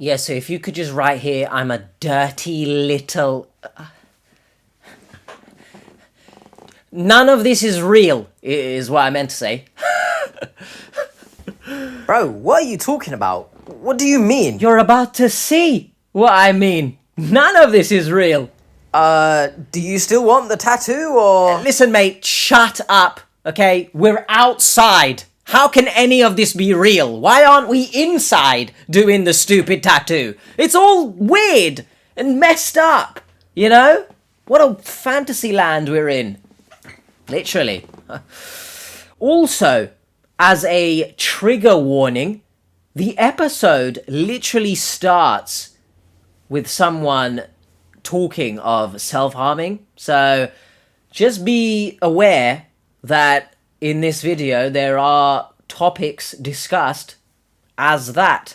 Yeah, so if you could just write here, I'm a dirty little... None of this is real, is what I meant to say. Bro, what are you talking about? What do you mean? You're about to see what I mean. None of this is real. Do you still want the tattoo, or...? Listen, mate, shut up, okay? We're outside. How can any of this be real? Why aren't we inside doing the stupid tattoo? It's all weird and messed up, you know? What a fantasy land we're in. Literally. Also, as a trigger warning, the episode literally starts with someone talking of self-harming. So just be aware that in this video there are topics discussed as that.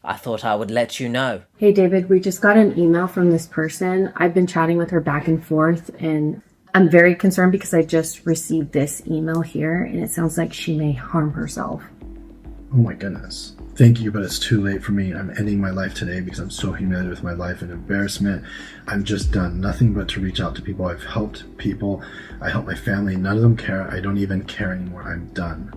I thought I would let you know. Hey David, we just got an email from this person. I've been chatting with her back and forth, and I'm very concerned because I just received this email here and it sounds like she may harm herself. Oh my goodness. Thank you, but it's too late for me. I'm ending my life today because I'm so humiliated with my life and embarrassment. I'm just done nothing but to reach out to people. I've helped people. I help my family. None of them care. I don't even care anymore. I'm done.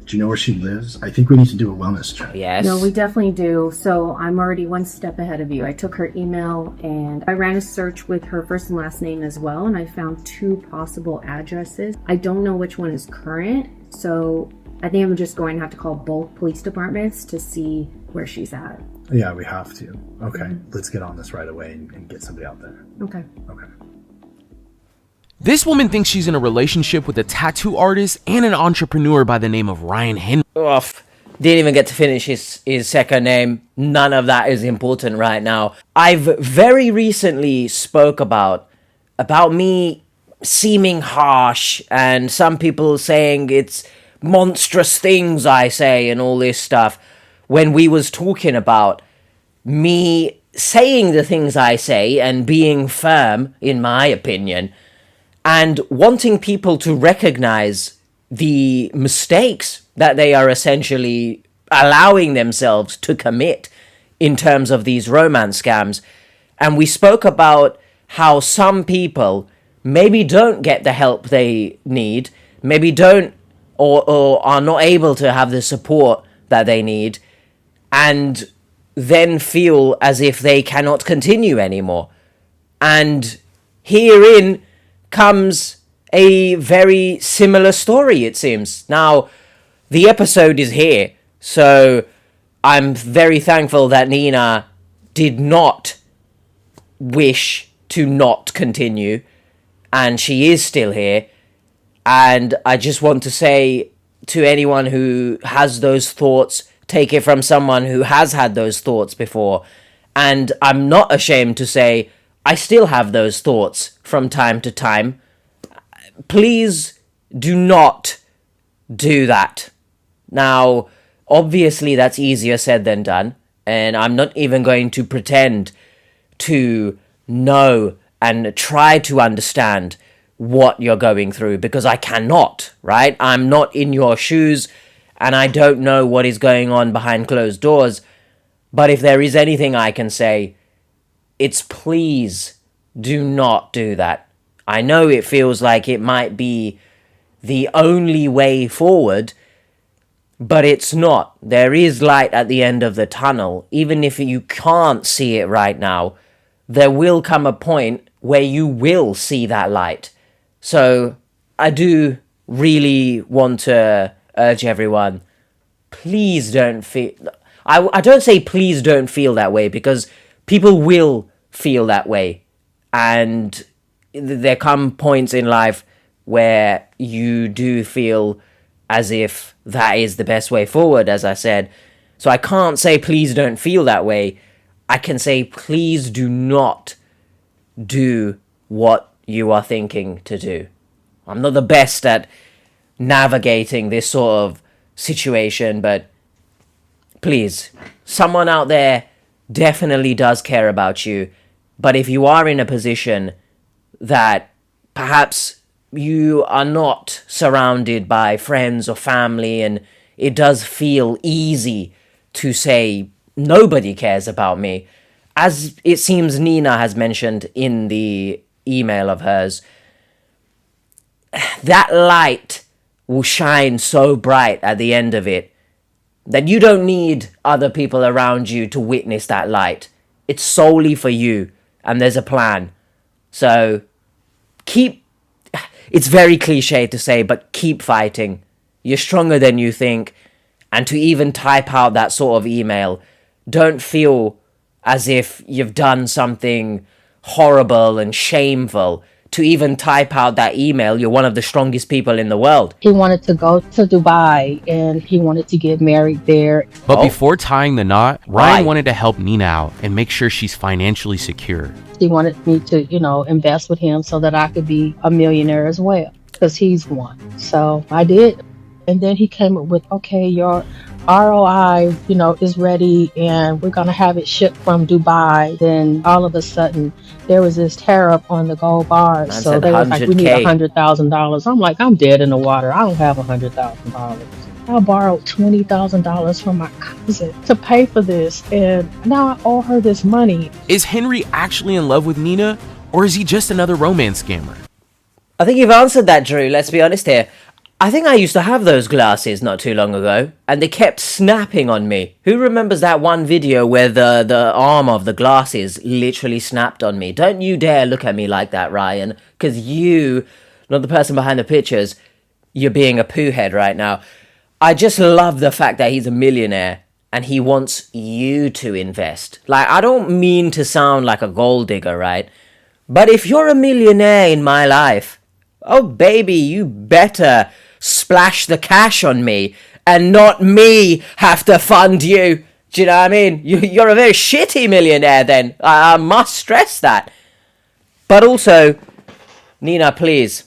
Do you know where she lives? I think we need to do a wellness check. Yes. No, we definitely do. So I'm already one step ahead of you. I took her email and I ran a search with her first and last name as well, and I found 2 possible addresses. I don't know which one is current, so I think I'm just going to have to call both police departments to see where she's at. Yeah, we have to. Okay, let's get on this right away and get somebody out there. Okay. Okay. This woman thinks she's in a relationship with a tattoo artist and an entrepreneur by the name of Ryan Henry. Off. Didn't even get to finish his second name. None of that is important right now. I've very recently spoke about me seeming harsh and some people saying it's monstrous things I say and all this stuff when we was talking about me saying the things I say and being firm, in my opinion, and wanting people to recognize the mistakes that they are essentially allowing themselves to commit in terms of these romance scams. And we spoke about how some people maybe don't get the help they need, maybe don't or are not able to have the support that they need, and then feel as if they cannot continue anymore. And herein comes a very similar story, it seems. Now, the episode is here, so I'm very thankful that Nina did not wish to not continue, and she is still here. And I just want to say to anyone who has those thoughts, take it from someone who has had those thoughts before. And I'm not ashamed to say I still have those thoughts from time to time. Please do not do that. Now, obviously that's easier said than done, and I'm not even going to pretend to know and try to understand what you're going through, because I cannot, right? I'm not in your shoes, and I don't know what is going on behind closed doors. But if there is anything I can say, it's please do not do that. I know it feels like it might be the only way forward, but it's not. There is light at the end of the tunnel. Even if you can't see it right now, there will come a point where you will see that light. So I do really want to urge everyone, please don't feel... I don't say please don't feel that way, because people will feel that way. And there come points in life where you do feel as if that is the best way forward, as I said. So I can't say please don't feel that way. I can say please do not do what you are thinking to do. I'm not the best at navigating this sort of situation, but please, someone out there definitely does care about you. But if you are in a position that perhaps you are not surrounded by friends or family, and it does feel easy to say nobody cares about me. As it seems Nina has mentioned in the email of hers, that light will shine so bright at the end of it that you don't need other people around you to witness that light. It's solely for you, and there's a plan. So it's very cliche to say, but keep fighting. You're stronger than you think. And to even type out that sort of email, don't feel as if you've done something horrible and shameful. To even type out that email, you're one of the strongest people in the world. He wanted to go to Dubai and he wanted to get married there. But before tying the knot, Ryan Right. wanted to help Nina out and make sure she's financially secure. He wanted me to, invest with him so that I could be a millionaire as well, because he's one. So I did. And then he came up with, okay, your ROI, is ready and we're going to have it shipped from Dubai. Then all of a sudden there was this tariff on the gold bars. Man So said they were like, we need 100K. $100,000. I'm like, I'm dead in the water. I don't have $100,000. I borrowed $20,000 from my cousin to pay for this. And now I owe her this money. Is Henry actually in love with Nina, or is he just another romance scammer? I think you've answered that, Drew. Let's be honest here. I think I used to have those glasses not too long ago, and they kept snapping on me. Who remembers that one video where the arm of the glasses literally snapped on me? Don't you dare look at me like that, Ryan, because you, not the person behind the pictures, you're being a poo head right now. I just love the fact that he's a millionaire and he wants you to invest. Like, I don't mean to sound like a gold digger, right? But if you're a millionaire in my life, oh baby, you better splash the cash on me and not me have to fund you. Do you know what I mean? You're a very shitty millionaire then. I must stress that. But also, Nina, please,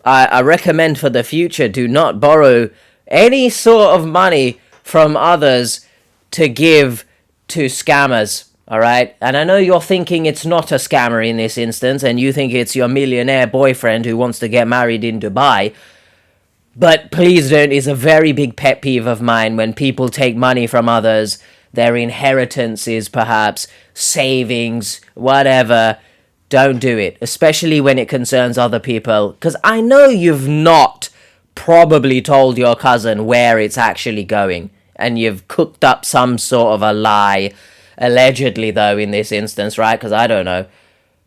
I recommend for the future, do not borrow any sort of money from others to give to scammers. All right. And I know you're thinking it's not a scammer in this instance, and you think it's your millionaire boyfriend who wants to get married in Dubai. But please don't. It's a very big pet peeve of mine when people take money from others, their inheritances, perhaps, savings, whatever. Don't do it, especially when it concerns other people. Because I know you've not probably told your cousin where it's actually going, and you've cooked up some sort of a lie. Allegedly, though, in this instance, right? Because I don't know.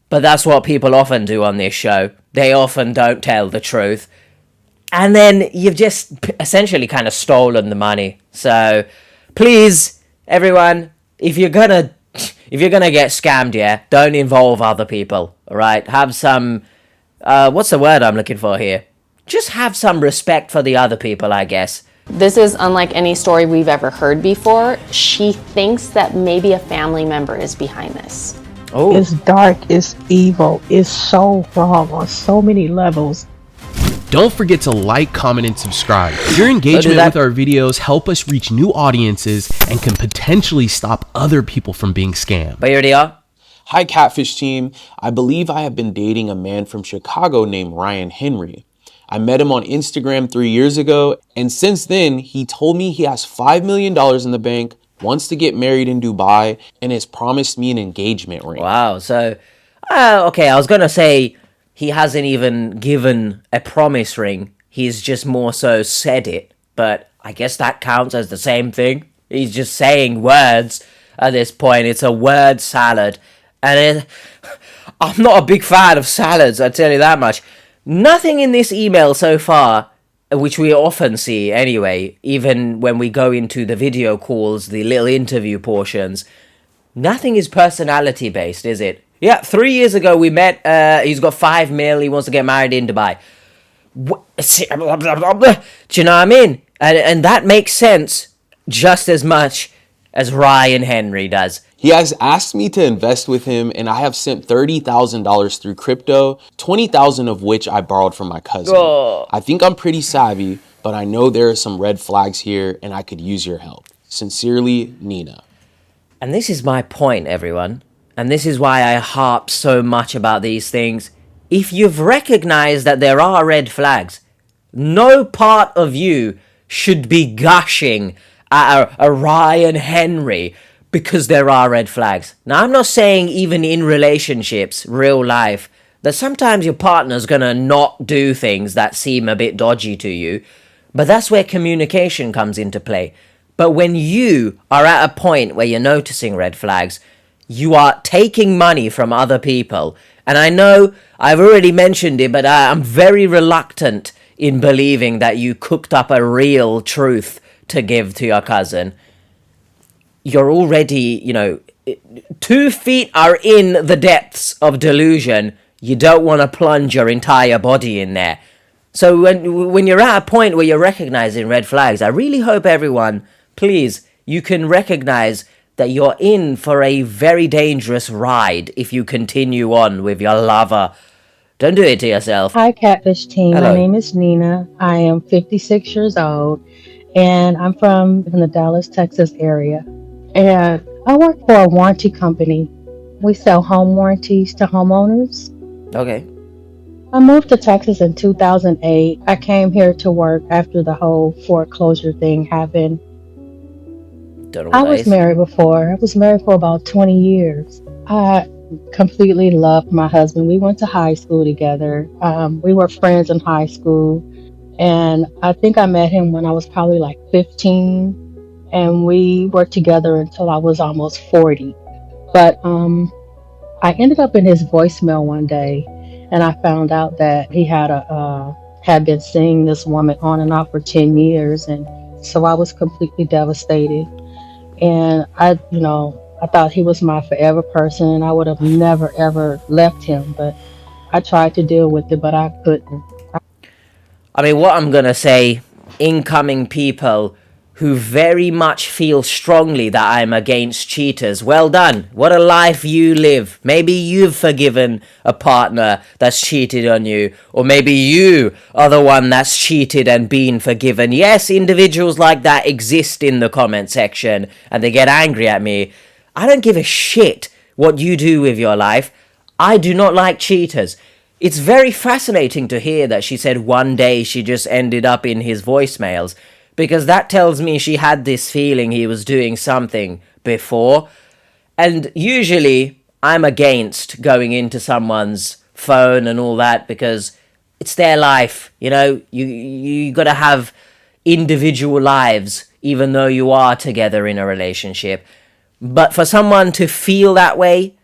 But that's what people often do on this show. They often don't tell the truth. And then you've just essentially kind of stolen the money. So, please, everyone, if you're gonna get scammed, yeah, don't involve other people, all right? Have some, what's the word I'm looking for here? Just have some respect for the other people, I guess. This is unlike any story we've ever heard before. She thinks that maybe a family member is behind this. Oh, It's dark, it's evil, it's so wrong on so many levels. Don't forget to like, comment, and subscribe. Your engagement that. with our videos help us reach new audiences and can potentially stop other people from being scammed. but here they are. Hi, Catfish team. I believe I have been dating a man from Chicago named Ryan Henry. I met him on Instagram 3 years ago, and since then, he told me he has $5 million in the bank, wants to get married in Dubai, and has promised me an engagement ring. Wow, so, okay, I was gonna say he hasn't even given a promise ring. He's just more so said it, but I guess that counts as the same thing. He's just saying words at this point. It's a word salad, and I'm not a big fan of salads, I tell you that much. Nothing in this email so far, which we often see anyway, even when we go into the video calls, the little interview portions, nothing is personality based, is it? Yeah, 3 years ago we met, he's got 5 mil, he wants to get married in Dubai. Do you know what I mean? And that makes sense just as much as Ryan Henry does. He has asked me to invest with him, and I have sent $30,000 through crypto, $20,000 of which I borrowed from my cousin. Oh. I think I'm pretty savvy, but I know there are some red flags here, and I could use your help. Sincerely, Nina. And this is my point, everyone. And this is why I harp so much about these things. If you've recognized that there are red flags, no part of you should be gushing at a Ryan Henry because there are red flags. Now, I'm not saying even in relationships, real life, that sometimes your partner's gonna not do things that seem a bit dodgy to you, but that's where communication comes into play. But when you are at a point where you're noticing red flags, you are taking money from other people. And I know I've already mentioned it, but I'm very reluctant in believing that you cooked up a real truth to give to your cousin. You're already, 2 feet are in the depths of delusion. You don't want to plunge your entire body in there. So when you're at a point where you're recognizing red flags, I really hope everyone, please, you can recognize that you're in for a very dangerous ride if you continue on with your lover. Don't do it to yourself. Hi, Catfish team. Hello. My name is Nina. I am 56 years old, and I'm from the Dallas, Texas area. And I work for a warranty company. We sell home warranties to homeowners. Okay. I moved to Texas in 2008. I came here to work after the whole foreclosure thing happened. Don't know I what that was is. married before. I was married for about 20 years. I completely loved my husband. We went to high school together. We were friends in high school. And I think I met him when I was probably like 15. And we were together until I was almost 40. But I ended up in his voicemail one day, and I found out that he had been seeing this woman on and off for 10 years. And so I was completely devastated. And I thought he was my forever person, and I would have never ever left him. But I tried to deal with it, but I couldn't. I mean, what I'm gonna say, incoming people who very much feel strongly that I'm against cheaters, well done. What a life you live. Maybe you've forgiven a partner that's cheated on you, or maybe you are the one that's cheated and been forgiven. Yes, individuals like that exist in the comment section, and they get angry at me. I don't give a shit what you do with your life. I do not like cheaters. It's very fascinating to hear that she said one day she just ended up in his voicemails, because that tells me she had this feeling he was doing something before. And usually I'm against going into someone's phone and all that, because it's their life. You got to have individual lives even though you are together in a relationship. But for someone to feel that way,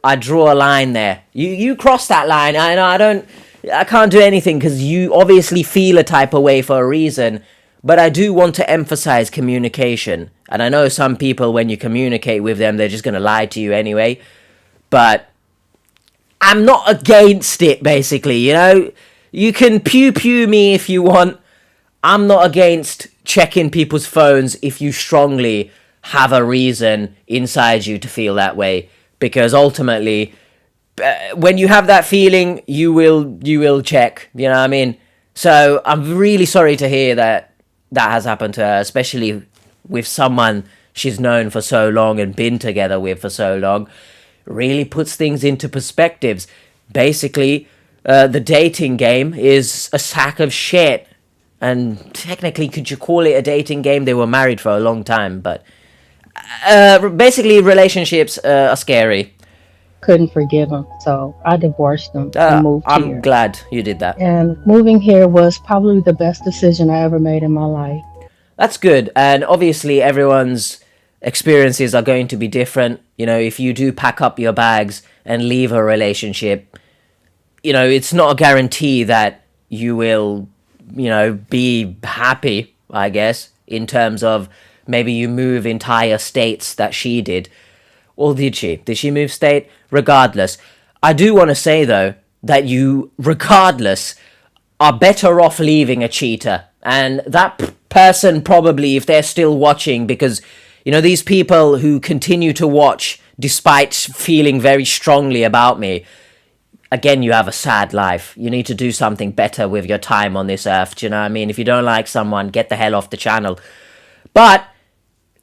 I draw a line there. You cross that line. I can't do anything, because you obviously feel a type of way for a reason. But I do want to emphasize communication. And I know some people, when you communicate with them, they're just going to lie to you anyway. But I'm not against it, basically, You can pew-pew me if you want. I'm not against checking people's phones if you strongly have a reason inside you to feel that way. Because ultimately, when you have that feeling, you will check, you know what I mean? So I'm really sorry to hear that has happened to her, especially with someone she's known for so long and been together with for so long. Really puts things into perspectives. Basically, the dating game is a sack of shit. And technically, could you call it a dating game? They were married for a long time, but basically, relationships are scary. Couldn't forgive him, so I divorced him and moved here. I'm glad you did that. And moving here was probably the best decision I ever made in my life. That's good. And obviously, everyone's experiences are going to be different. If you do pack up your bags and leave a relationship, it's not a guarantee that you will, be happy, I guess, in terms of maybe you move entire states that she did. Or did she? Did she move state? Regardless. I do want to say, though, that you, regardless, are better off leaving a cheater. And that person probably, if they're still watching, because, these people who continue to watch despite feeling very strongly about me, again, you have a sad life. You need to do something better with your time on this earth. Do you know what I mean? If you don't like someone, get the hell off the channel. But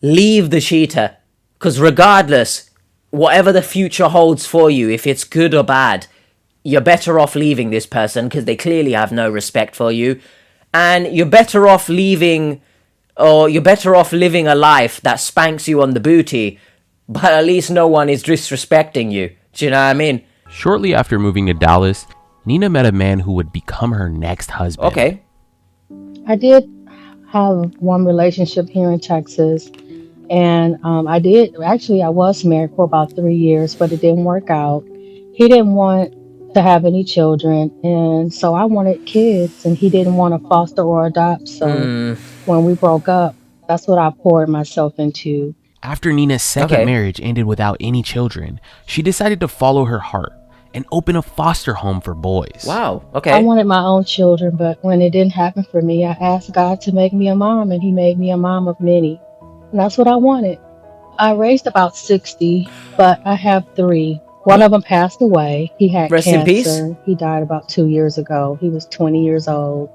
leave the cheater. Because regardless, whatever the future holds for you, if it's good or bad, you're better off leaving this person, because they clearly have no respect for you. And you're better off leaving or you're better off living a life that spanks you on the booty, but at least no one is disrespecting you. Do you know what I mean? Shortly after moving to Dallas, Nina met a man who would become her next husband. Okay. I did have one relationship here in Texas, and I was married for about 3 years, but it didn't work out. He didn't want to have any children, and so I wanted kids, and he didn't want to foster or adopt. So when we broke up, that's what I poured myself into. After Nina's second marriage ended without any children, she decided to follow her heart and open a foster home for boys. Wow. Okay. I wanted my own children, but when it didn't happen for me, I asked God to make me a mom, and he made me a mom of many. And that's what I wanted. I raised about 60, but I have 3. One of them passed away. He had Rest cancer. in peace. He died about 2 years ago. He was 20 years old.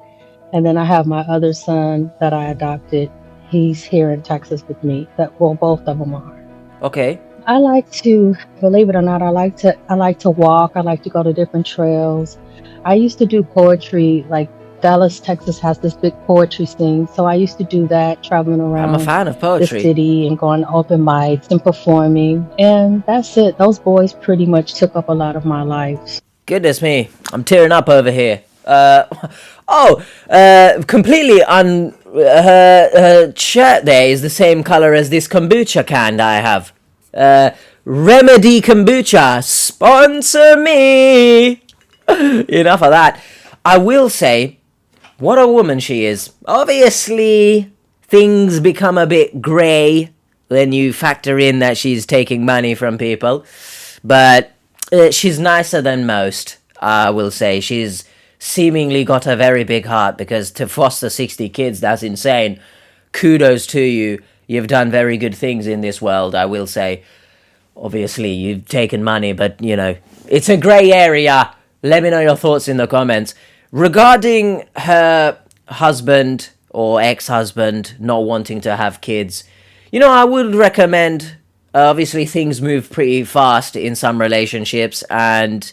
And then I have my other son that I adopted. He's here in Texas with me. Both of them are. Okay. I like to, believe it or not, I like to walk. I like to go to different trails. I used to do poetry, like Dallas, Texas has this big poetry scene. So I used to do that, traveling around I'm a fan of the poetry. city and going to open mics and performing. And that's it. Those boys pretty much took up a lot of my life. Goodness me, I'm tearing up over here. Completely her shirt there is the same color as this kombucha can I have. Remedy Kombucha, sponsor me. Enough of that. I will say, what a woman she is. Obviously, things become a bit grey when you factor in that she's taking money from people. But she's nicer than most, I will say. She's seemingly got a very big heart, because to foster 60 kids, that's insane. Kudos to you. You've done very good things in this world, I will say. Obviously, you've taken money, but, it's a grey area. Let me know your thoughts in the comments. Regarding her husband or ex-husband not wanting to have kids, I would recommend, obviously things move pretty fast in some relationships, and,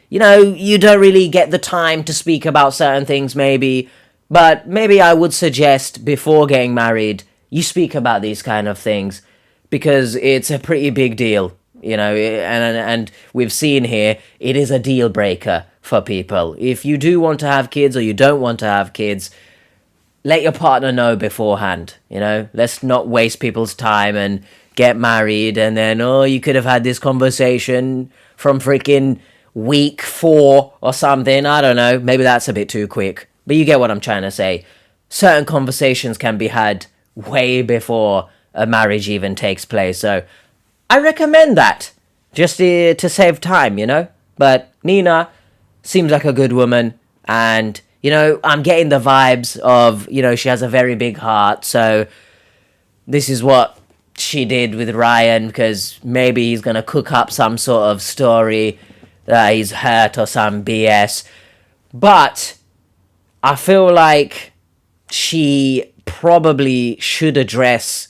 you don't really get the time to speak about certain things maybe, but maybe I would suggest before getting married, you speak about these kind of things, because it's a pretty big deal, and we've seen here, it is a deal breaker for people. If you do want to have kids or you don't want to have kids, let your partner know beforehand, let's not waste people's time and get married and then, you could have had this conversation from freaking week 4 or something, I don't know, maybe that's a bit too quick, but you get what I'm trying to say. Certain conversations can be had way before a marriage even takes place, so I recommend that, just to save time, but Nina seems like a good woman, and, I'm getting the vibes of, she has a very big heart, so this is what she did with Ryan, because maybe he's gonna cook up some sort of story that he's hurt or some BS, but I feel like she probably should address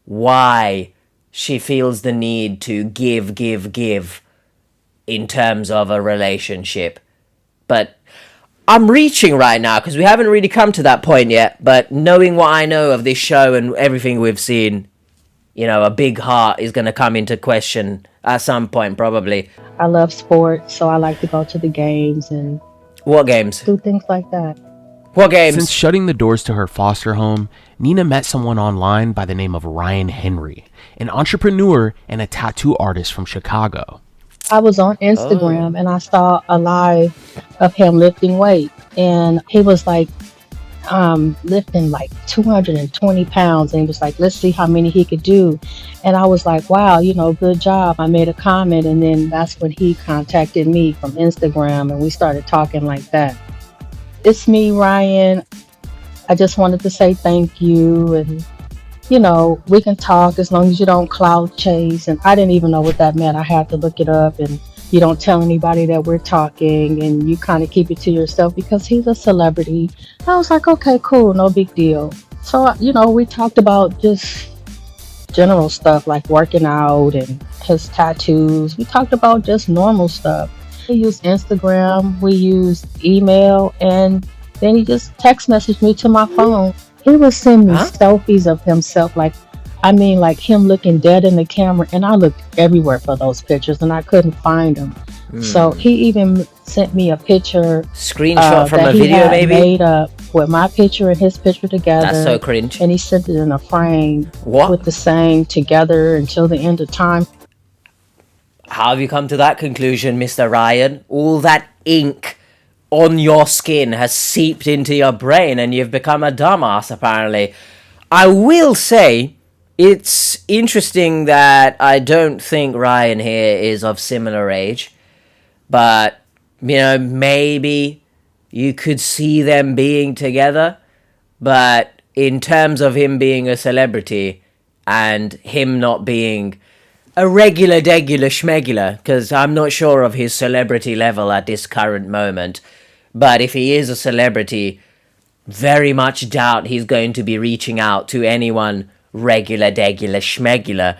why she feels the need to give in terms of a relationship. But I'm reaching right now because we haven't really come to that point yet, but knowing what I know of this show and everything we've seen, a big heart is going to come into question at some point, probably. I love sports, so I like to go to the games and What games? do things like that. What games? Since shutting the doors to her foster home, Nina met someone online by the name of Ryan Henry, an entrepreneur and a tattoo artist from Chicago. I was on Instagram and I saw a live of him lifting weight, and he was like lifting like 220 pounds, and he was like, let's see how many he could do. And I was like, wow, good job. I made a comment, and then that's when he contacted me from Instagram and we started talking like that. It's me, Ryan. I just wanted to say thank you, and we can talk as long as you don't cloud chase. And I didn't even know what that meant. I had to look it up, and you don't tell anybody that we're talking, and you kind of keep it to yourself because he's a celebrity. I was like, okay, cool, no big deal. So, we talked about just general stuff like working out and his tattoos. We talked about just normal stuff. We used Instagram, we used email, and then he just text messaged me to my phone. He would send me Huh? selfies of himself, like, like him looking dead in the camera, and I looked everywhere for those pictures, and I couldn't find them. So he even sent me a picture Screenshot from that a he video, had maybe? made up with my picture and his picture That's so together, cringe. and he sent it in a frame What? with the saying "Together until the end of time." How have you come to that conclusion, Mr. Ryan? All that ink on your skin has seeped into your brain and you've become a dumbass, apparently. I will say, it's interesting that I don't think Ryan here is of similar age, but, maybe you could see them being together, but in terms of him being a celebrity and him not being a regular degular schmegular, because I'm not sure of his celebrity level at this current moment, but if he is a celebrity, very much doubt he's going to be reaching out to anyone regular degular schmegular.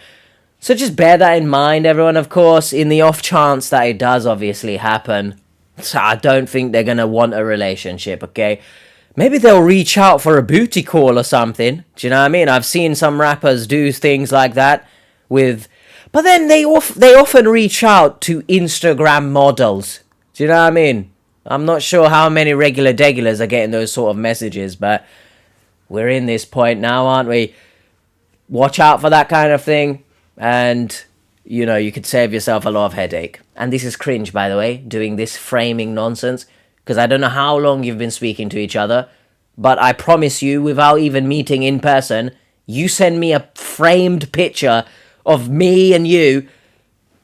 So just bear that in mind, everyone, of course, in the off chance that it does obviously happen. So I don't think they're going to want a relationship, okay? Maybe they'll reach out for a booty call or something. Do you know what I mean? I've seen some rappers do things like that with... But then they often reach out to Instagram models. Do you know what I mean? I'm not sure how many regular degulars are getting those sort of messages, but we're in this point now, aren't we? Watch out for that kind of thing, and, you could save yourself a lot of headache. And this is cringe, by the way, doing this framing nonsense, because I don't know how long you've been speaking to each other, but I promise you, without even meeting in person, you send me a framed picture of me and you,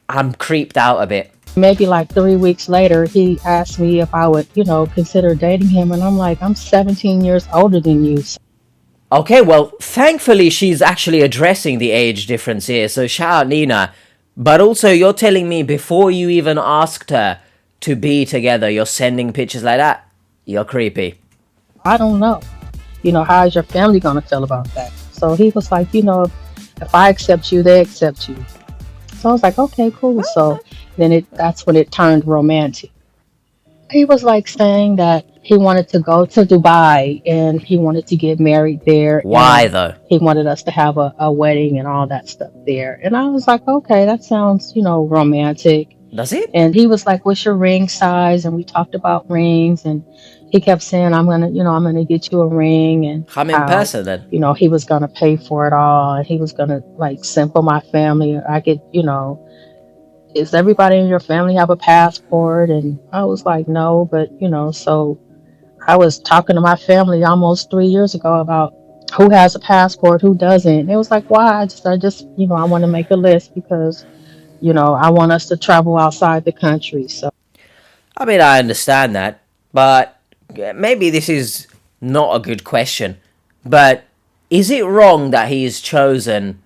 I'm creeped out a bit. Maybe like 3 weeks later, he asked me if I would, consider dating him, and I'm like, I'm 17 years older than you. Okay, well, thankfully she's actually addressing the age difference here, so shout out Nina. But also, you're telling me before you even asked her to be together, you're sending pictures like that? You're creepy. I don't know. How is your family going to feel about that? So he was like, if I accept you, they accept you. So I was like, okay, cool. So then that's when it turned romantic. He was like saying that he wanted to go to Dubai and he wanted to get married there. Why, And though? he wanted us to have a wedding and all that stuff there. And I was like, okay, that sounds, romantic. Does it? And he was like, what's your ring size? And we talked about rings, and he kept saying, I'm gonna get you a ring, and Come in person, then. he was gonna pay for it all, and he was gonna like send for my family. I could, does everybody in your family have a passport? And I was like, no, but so I was talking to my family almost 3 years ago about who has a passport, who doesn't. And it was like, why? I just I want to make a list because I want us to travel outside the country. So I mean, I understand that, but maybe this is not a good question. But is it wrong that he's chosen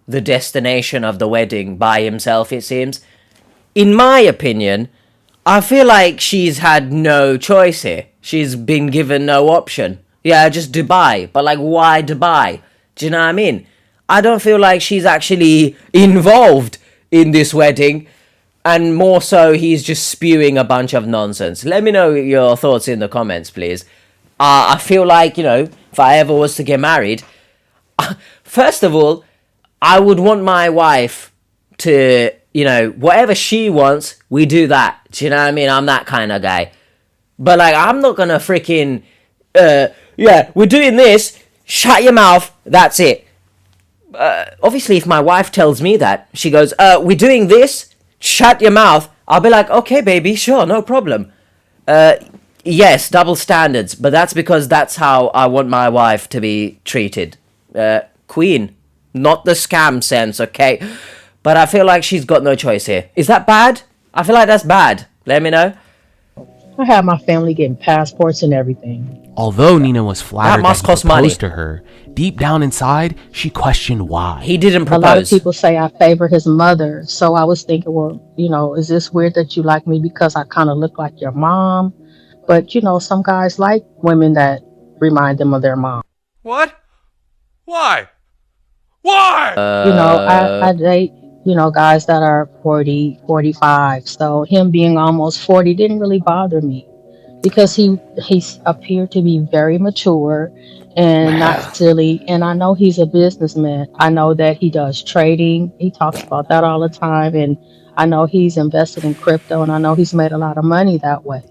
the destination of the wedding by himself, it seems? In my opinion, I feel like she's had no choice here. She's been given no option. Yeah, just Dubai. But, like, why Dubai? Do you know what I mean? I don't feel like she's actually involved in this wedding. And more so, he's just spewing a bunch of nonsense. Let me know your thoughts in the comments, please. I feel like, if I ever was to get married, first of all, I would want my wife to, whatever she wants, we do that. Do you know what I mean? I'm that kind of guy. But, like, I'm not gonna freaking, we're doing this, shut your mouth, that's it. Obviously, if my wife tells me that, she goes, we're doing this, shut your mouth, I'll be like, okay, baby, sure, no problem. Yes, double standards, but that's because that's how I want my wife to be treated. Queen, not the scam sense, okay? But I feel like she's got no choice here. Is that bad? I feel like that's bad. Let me know. I had my family getting passports and everything. Although Nina was flattered must that he cost proposed money. to her, deep down inside, she questioned why. He didn't A lot of propose. people say I favor his mother. So I was thinking, well, is this weird that you like me because I kind of look like your mom? But, some guys like women that remind them of their mom. What? Why? Why? I date, guys that are 40, 45. So him being almost 40 didn't really bother me. because he's appeared to be very mature and not silly. And I know he's a businessman. I know that he does trading. He talks about that all the time. And I know he's invested in crypto, and I know he's made a lot of money that way.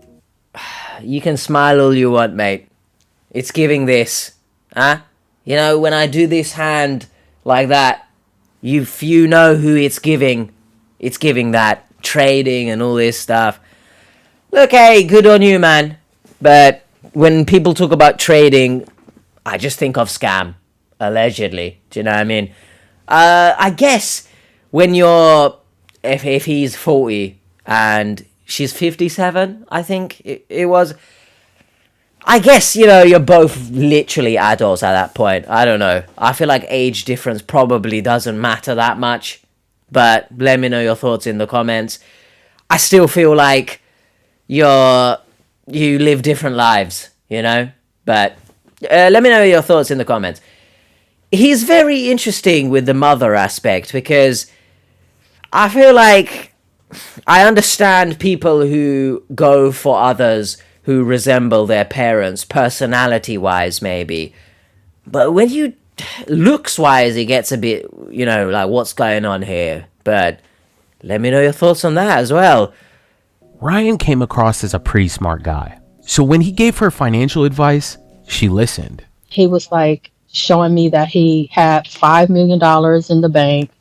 You can smile all you want, mate. It's giving this. Huh? You know, when I do this hand like that, if you know who it's giving that. Trading and all this stuff. Look, hey, good on you, man. But when people talk about trading, I just think of scam. Allegedly. Do you know what I mean? I guess when you're... If he's 40 and she's 57, I think it was... I guess, you know, you're both literally adults at that point. I don't know. I feel like age difference probably doesn't matter that much. But let me know your thoughts in the comments. I still feel like you live different lives, you know? But let me know your thoughts in the comments. He's very interesting with the mother aspect because I feel like I understand people who go for others who resemble their parents, personality-wise maybe. But when you... looks-wise, it gets a bit, you know, like, what's going on here? But let me know your thoughts on that as well. Ryan came across as a pretty smart guy. So when he gave her financial advice, she listened. He was like showing me that he had $5 million in the bank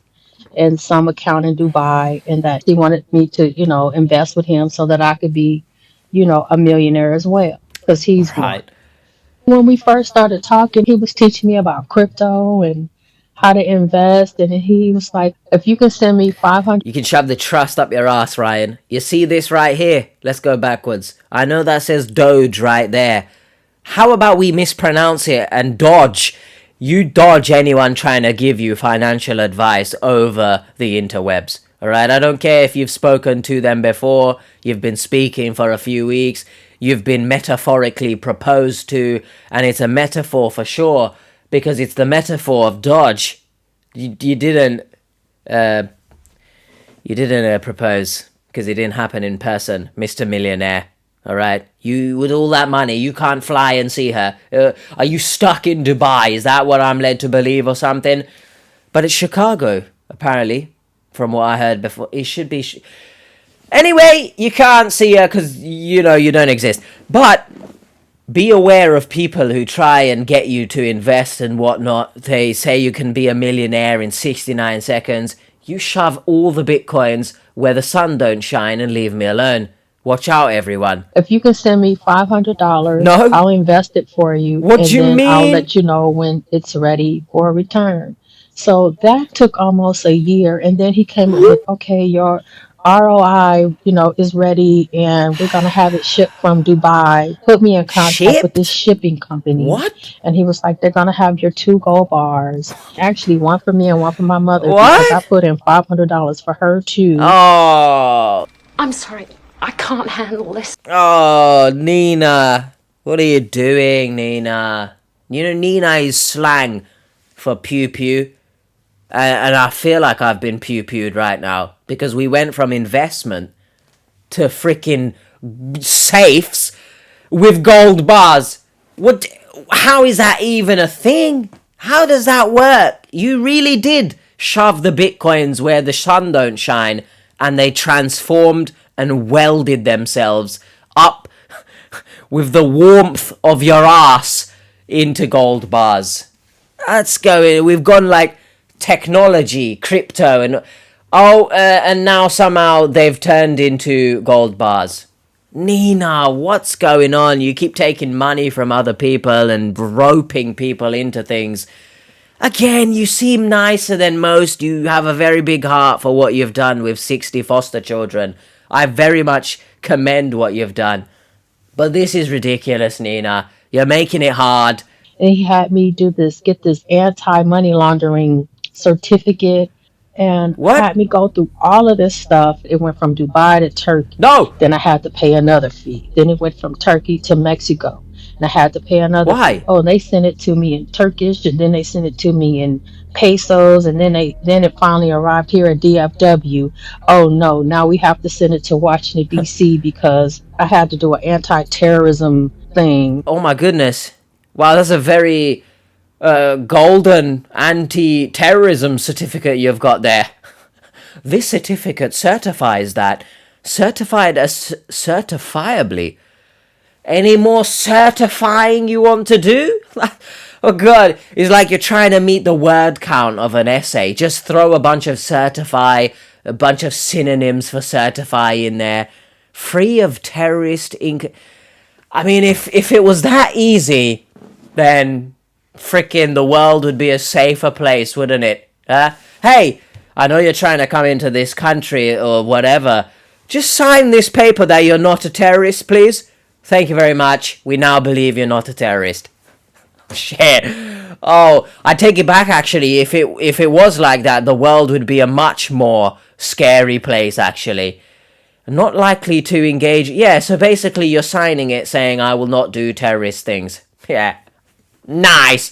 and some account in Dubai, and that he wanted me to, you know, invest with him so that I could be, you know, a millionaire as well, because he's one. When we first started talking, he was teaching me about crypto and how to invest, and he was like, if you can send me 500... You can shove the trust up your ass, Ryan. You see this right here? Let's go backwards. I know that says Doge right there. How about we mispronounce it and dodge? You dodge anyone trying to give you financial advice over the interwebs. Alright, I don't care if you've spoken to them before, you've been speaking for a few weeks, you've been metaphorically proposed to, and it's a metaphor for sure, because it's the metaphor of dodge. You didn't propose, because it didn't happen in person, Mr. Millionaire. Alright, you, with all that money, you can't fly and see her. Are you stuck in Dubai? Is that what I'm led to believe or something? But it's Chicago, apparently. From what I heard before, it should be... Anyway, you can't see her because, you know, you don't exist. But be aware of people who try and get you to invest and whatnot. They say you can be a millionaire in 69 seconds. You shove all the bitcoins where the sun don't shine and leave me alone. Watch out, everyone. If you can send me $500, no, I'll invest it for you. What do you mean? I'll let you know when it's ready for a return. So that took almost a year, and then he came up with, okay, your ROI, you know, is ready, and we're gonna have it shipped from Dubai. Put me in contact with this shipping company. What? And he was like, they're gonna have your 2 gold bars. Actually, one for me and one for my mother. What? Because I put in $500 for her too. Oh. I'm sorry. I can't handle this. Oh, Nina. What are you doing, Nina? You know, Nina is slang for pew-pew. And I feel like I've been pew-pewed right now. Because we went from investment to freaking safes with gold bars. What? How is that even a thing? How does that work? You really did shove the bitcoins where the sun don't shine. And they transformed and welded themselves up with the warmth of your ass into gold bars. Let's go. We've gone like technology, crypto, and and now somehow they've turned into gold bars. Nina, what's going on? You keep taking money from other people and roping people into things. Again, you seem nicer than most. You have a very big heart for what you've done with 60 foster children. I very much commend what you've done. But this is ridiculous, Nina. You're making it hard. And he had me get this anti-money laundering certificate, and had me go through all of this stuff. It went from Dubai to Turkey. No! Then I had to pay another fee. Then it went from Turkey to Mexico. and I had to pay another. Why? Oh, they sent it to me in Turkish, and then they sent it to me in pesos, and then it finally arrived here at DFW. Oh no, now we have to send it to Washington D.C. because I had to do an anti-terrorism thing. Oh my goodness. Wow, that's a very golden anti-terrorism certificate you've got there. This certificate certifies that. Certified as certifiably. Any more certifying you want to do? Oh god, it's like you're trying to meet the word count of an essay. Just throw a bunch of certify, a bunch of synonyms for certify in there. Free of terrorist ink. I mean, if it was that easy, then frickin' the world would be a safer place, wouldn't it? Hey, I know you're trying to come into this country or whatever. Just sign this paper that you're not a terrorist, please. Thank you very much. We now believe you're not a terrorist. Shit. Oh, I take it back, actually. If it was like that, the world would be a much more scary place, actually. Not likely to engage. Yeah, so basically you're signing it saying, I will not do terrorist things. Yeah. Nice.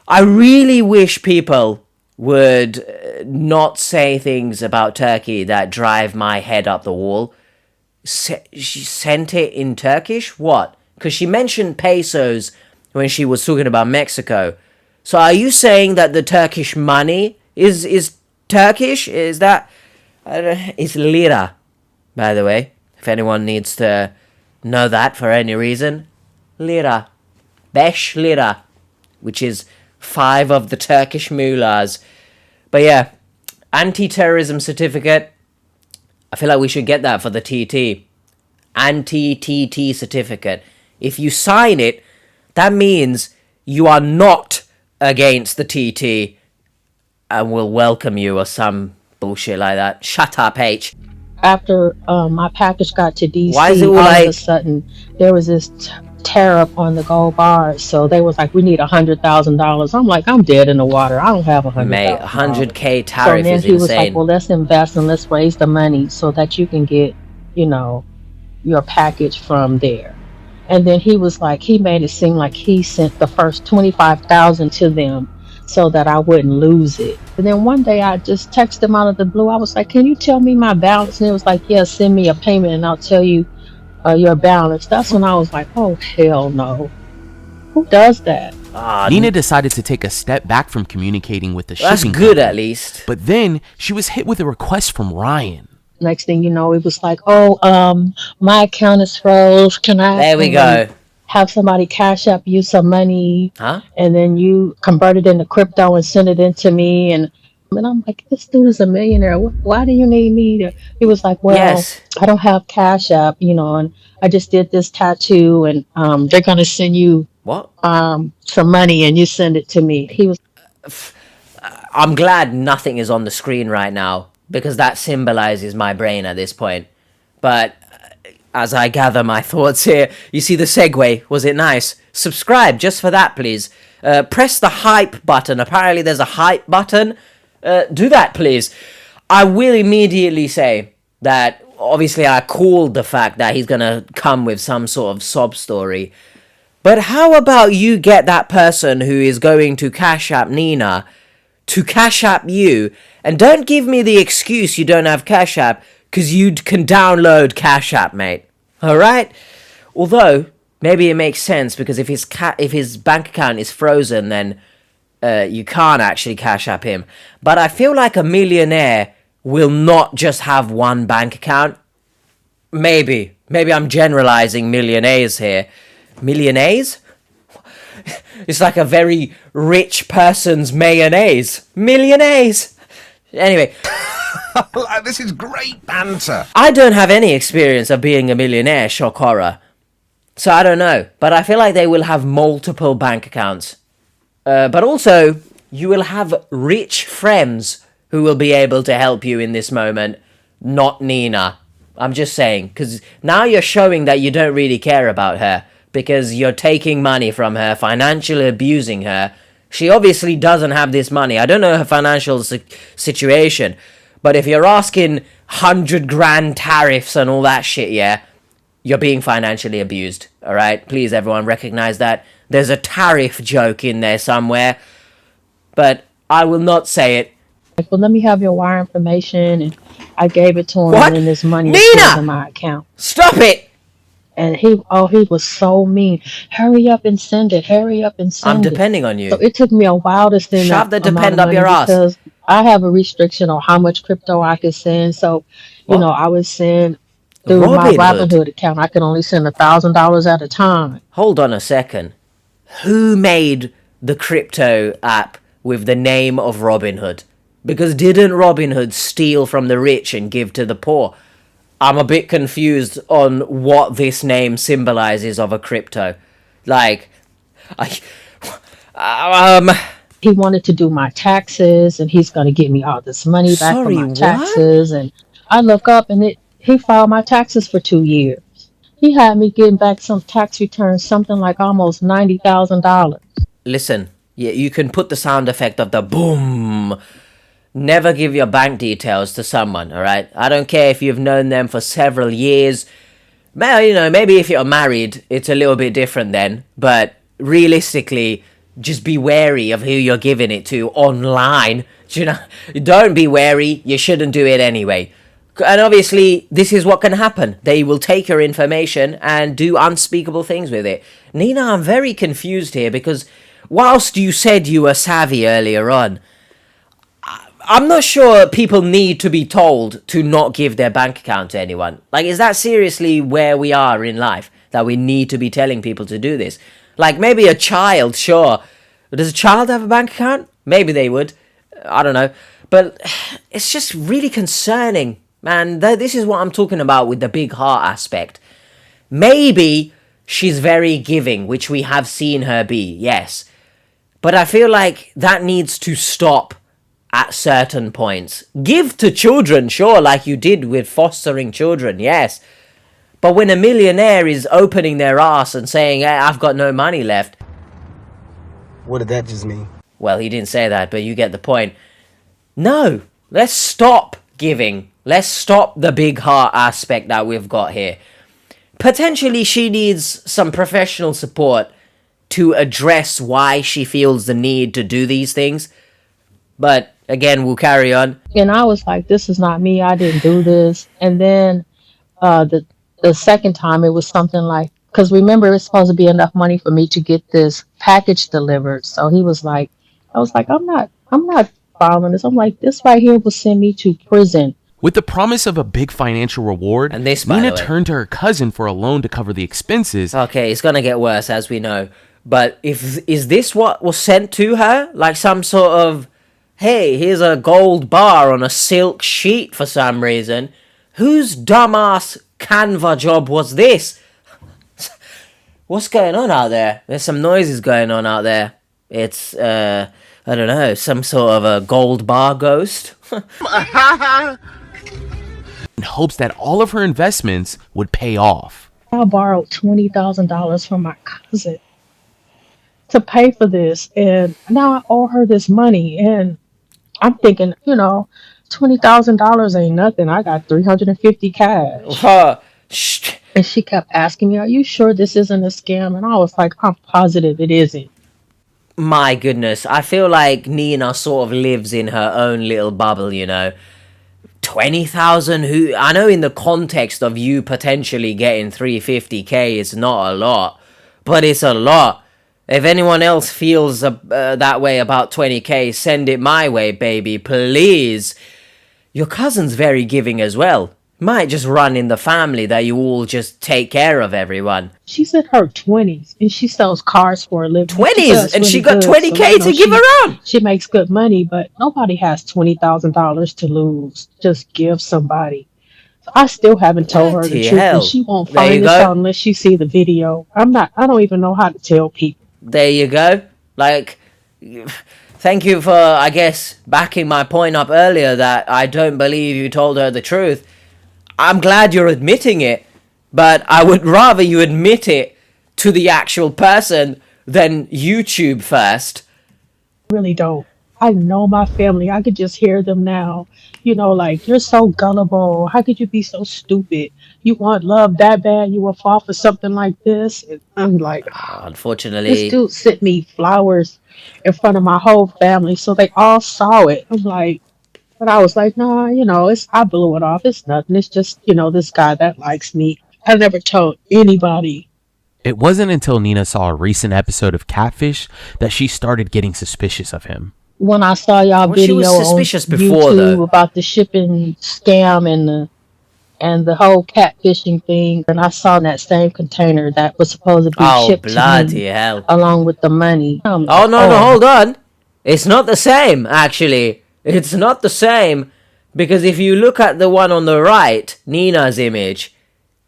I really wish people would not say things about Turkey that drive my head up the wall. She sent it in Turkish? What? Because she mentioned pesos when she was talking about Mexico. So are you saying that the Turkish money is Turkish? Is that... it's lira, by the way. If anyone needs to know that for any reason. Lira. Beş lira. Which is 5 of the Turkish mullahs. But yeah, anti-terrorism certificate. I feel like we should get that for the TT. Anti-TT certificate. If you sign it, that means you are not against the TT and will welcome you or some bullshit like that. Shut up, H. After my package got to DC, Why is it all like... of a sudden there was this tariff on the gold bars. So they was like, we need $100,000. I'm like, I'm dead in the water. I don't have $100,000. Mate, 100K tariff so then is he was insane. like, well, let's invest and let's raise the money so that you can get, your package from there. And then he was like, he made it seem like he sent the first $25,000 to them so that I wouldn't lose it. And then one day I just texted him out of the blue. I was like, can you tell me my balance? And it was like, yeah, send me a payment and I'll tell you your balance. That's when I was like, oh, hell no. Who does that? Nina decided to take a step back from communicating with the shipping That's good, company. at least. But then she was hit with a request from Ryan. Next thing you know, it was like, oh, my account is froze. Can I There we go. have somebody cash up you some money? Huh? And then you convert it into crypto and send it into me. And I'm like, this dude is a millionaire. Why do you need me to? He was like, well, Yes. I don't have cash app, and I just did this tattoo and they're going to send you What? some money and you send it to me. He was. I'm glad nothing is on the screen right now, because that symbolizes my brain at this point. But as I gather my thoughts here, you see the segue? Was it nice? Subscribe just for that, please. Press the hype button. Apparently there's a hype button. Do that, please. I will immediately say that obviously I called the fact that he's going to come with some sort of sob story. But how about you get that person who is going to Cash App Nina to Cash App you, and don't give me the excuse you don't have Cash App, because you can download Cash App, mate. Alright? Although, maybe it makes sense, because if his bank account is frozen, then you can't actually Cash App him. But I feel like a millionaire will not just have one bank account. Maybe I'm generalizing millionaires here. Millionaires? It's like a very rich person's mayonnaise. Millionaires! Anyway. This is great banter. I don't have any experience of being a millionaire, shock horror. So I don't know. But I feel like they will have multiple bank accounts. But also, you will have rich friends who will be able to help you in this moment. Not Nina. I'm just saying. Because now you're showing that you don't really care about her. Because you're taking money from her, financially abusing her. She obviously doesn't have this money. I don't know her financial situation. But if you're asking 100 grand tariffs and all that shit, yeah, you're being financially abused. All right, please, everyone, recognize that. There's a tariff joke in there somewhere, but I will not say it. Like, well, let me have your wire information, and I gave it to him, What? and then this money is still in Nina! my account. Stop it! And he was so mean. Hurry up and send it. Hurry up and I'm send it. depending on So you. it took me a while to send Shove that the amount of depend up money your ass. because I have a restriction on how much crypto I could send. So, What? I would send through my Robinhood. Robinhood account. I could only send $1,000 at a time. Hold on a second. Who made the crypto app with the name of Robinhood? Because didn't Robinhood steal from the rich and give to the poor? I'm a bit confused on what this name symbolizes of a crypto. Like, He wanted to do my taxes, and he's going to give me all this money back for Sorry, my what? taxes. And I look up, and he filed my taxes for 2 years. He had me getting back some tax returns, something like almost $90,000. Listen, you can put the sound effect of the boom. Never give your bank details to someone, all right? I don't care if you've known them for several years. Well, maybe if you're married, it's a little bit different then. But realistically, just be wary of who you're giving it to online. Don't be wary. You shouldn't do it anyway. And obviously, this is what can happen. They will take your information and do unspeakable things with it. Nina, I'm very confused here because whilst you said you were savvy earlier on, I'm not sure people need to be told to not give their bank account to anyone. Like, is that seriously where we are in life? That we need to be telling people to do this? Like, maybe a child, sure. Does a child have a bank account? Maybe they would. I don't know. But it's just really concerning, man. This is what I'm talking about with the big heart aspect. Maybe she's very giving, which we have seen her be, yes. But I feel like that needs to stop at certain points. Give to children, sure, like you did with fostering children, yes. But when a millionaire is opening their ass and saying, hey, I've got no money left. What did that just mean? Well, he didn't say that, but you get the point. No, let's stop giving. Let's stop the big heart aspect that we've got here. Potentially she needs some professional support to address why she feels the need to do these things. But again, we'll carry on. And I was like, this is not me. I didn't do this. And then the second time, it was something like, because remember, it's supposed to be enough money for me to get this package delivered. So he was like, I was like, I'm not following this. I'm like, this right here will send me to prison. With the promise of a big financial reward, And this, by Nina the way. turned to her cousin for a loan to cover the expenses. Okay, it's gonna get worse, as we know. But is this what was sent to her? Like some sort of, hey, here's a gold bar on a silk sheet for some reason. Whose dumbass Canva job was this? What's going on out there? There's some noises going on out there. It's, I don't know, some sort of a gold bar ghost? In hopes that all of her investments would pay off. I borrowed $20,000 from my cousin to pay for this, and now I owe her this money. And I'm thinking, $20,000 ain't nothing. I got $350 cash. And she kept asking me, "Are you sure this isn't a scam?" And I was like, "I'm positive it isn't." My goodness, I feel like Nina sort of lives in her own little bubble, 20,000, who I know in the context of you potentially getting 350k is not a lot, but it's a lot. If anyone else feels that way about 20k, send it my way, baby, please. Your cousin's very giving as well. Might just run in the family that you all just take care of everyone. She's in her 20s and she sells cars for a living. 20s, and she got 20k to give around. She makes good money, but nobody has $20,000 to lose. Just give somebody. I still haven't told her the Bloody truth, hell. and she won't There you find this go. out unless she see the video. I don't even know how to tell people. There you go. Like, thank you for, I guess, backing my point up earlier that I don't believe you told her the truth. I'm glad you're admitting it, but I would rather you admit it to the actual person than YouTube first. Really don't. I know my family. I could just hear them now. like, you're so gullible. How could you be so stupid? You want love that bad? You will fall for something like this? And I'm like, this Unfortunately, dude sent me flowers in front of my whole family, so they all saw it. I'm like, but I was like, nah, I blew it off. It's nothing. It's just, this guy that likes me. I never told anybody. It wasn't until Nina saw a recent episode of Catfish that she started getting suspicious of him. When I saw y'all well, she video was on suspicious before, YouTube though. about the shipping scam and the whole catfishing thing, and I saw in that same container that was supposed to be Oh, shipped to me bloody hell. along with the money. I'm Oh, like, no, hold on. It's not the same, actually. It's not the same. Because if you look at the one on the right, Nina's image,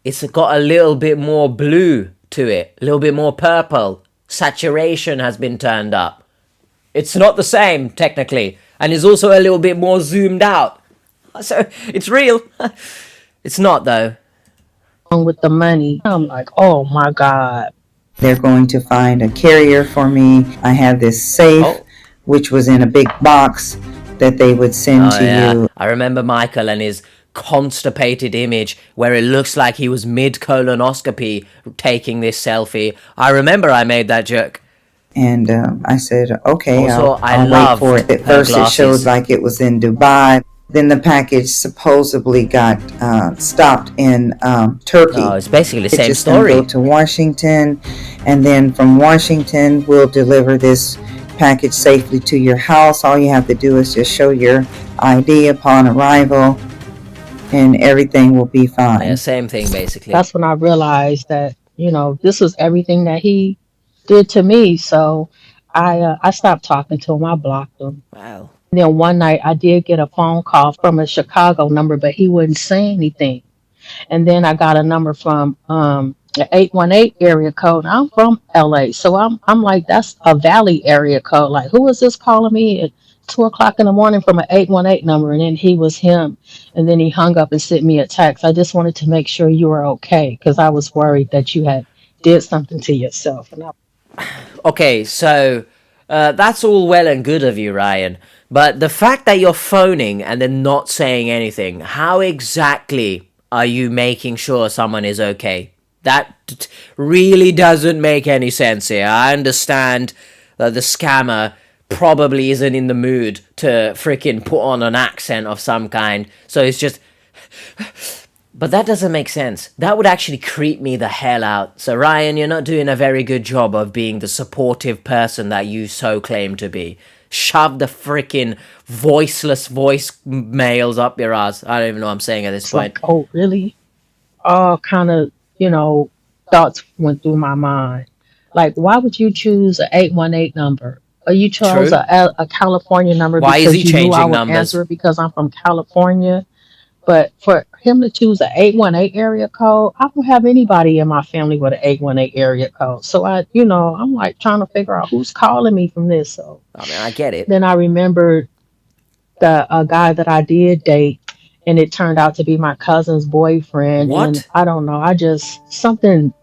it's got a little bit more blue to it. A little bit more purple. Saturation has been turned up. It's not the same, technically. And it's also a little bit more zoomed out. So, it's real. It's not, though. along with the money. I'm like, oh my God. They're going to find a carrier for me. I have this safe, which was in a big box that they would send to you. I remember Michael and his constipated image where it looks like he was mid-colonoscopy taking this selfie. I remember I made that joke. And I said, okay, Also, I'll wait for it. At first it showed like it was in Dubai. Then the package supposedly got stopped in Turkey. Oh, it's basically the same just story. Go to Washington, and then from Washington we'll deliver this package safely to your house. All you have to do is just show your ID upon arrival, and everything will be fine. Yeah, same thing basically. That's when I realized that, this was everything that he did to me. So I stopped talking to him. I blocked him. Wow. And then one night I did get a phone call from a Chicago number, but he wouldn't say anything. And then I got a number from the 818 area code. I'm from LA. So I'm like, that's a Valley area code. Like, who is this calling me at 2 o'clock in the morning from an 818 number? And then he was him. And then he hung up and sent me a text. I just wanted to make sure you were okay, because I was worried that you had did something to yourself. And Okay, so that's all well and good of you, Ryan. But the fact that you're phoning and then not saying anything, how exactly are you making sure someone is okay? That really doesn't make any sense here. I understand that the scammer probably isn't in the mood to freaking put on an accent of some kind. So it's just... But that doesn't make sense. That would actually creep me the hell out. So Ryan, you're not doing a very good job of being the supportive person that you so claim to be. Shove the freaking voiceless voicemails up your ass. I don't even know what I'm saying at this point. like, oh, really? All kind of, thoughts went through my mind. Like, why would you choose an 818 number? Or you chose a California number Why because is he you knew I changing would numbers? answer it because I'm from California. But for him to choose an 818 area code, I don't have anybody in my family with an 818 area code. So I'm like trying to figure out who's calling me from this. So I mean, I get it. then I remembered a guy that I did date, and it turned out to be my cousin's boyfriend. What? And I don't know. I just something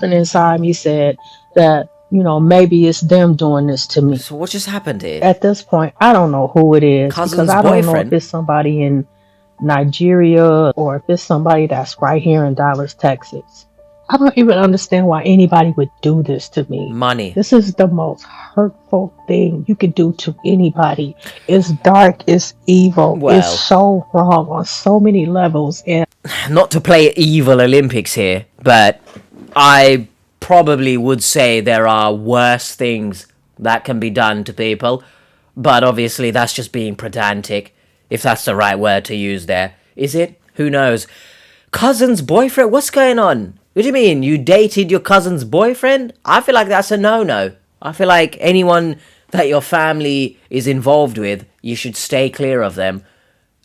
inside me said that maybe it's them doing this to me. So what just happened here? At this point, I don't know who it is, Cousin's because I don't know boyfriend? if it's somebody in Nigeria or if it's somebody that's right here in Dallas, Texas. I don't even understand why anybody would do this to me. Money. This is the most hurtful thing you could do to anybody. It's dark, it's evil, Well. it's so wrong on so many levels. And Not to play evil Olympics here, but I probably would say there are worse things that can be done to people. But obviously that's just being pedantic, if that's the right word to use there. Is it? Who knows? Cousin's boyfriend? What's going on? What do you mean? You dated your cousin's boyfriend? I feel like that's a no-no. I feel like anyone that your family is involved with, you should stay clear of them.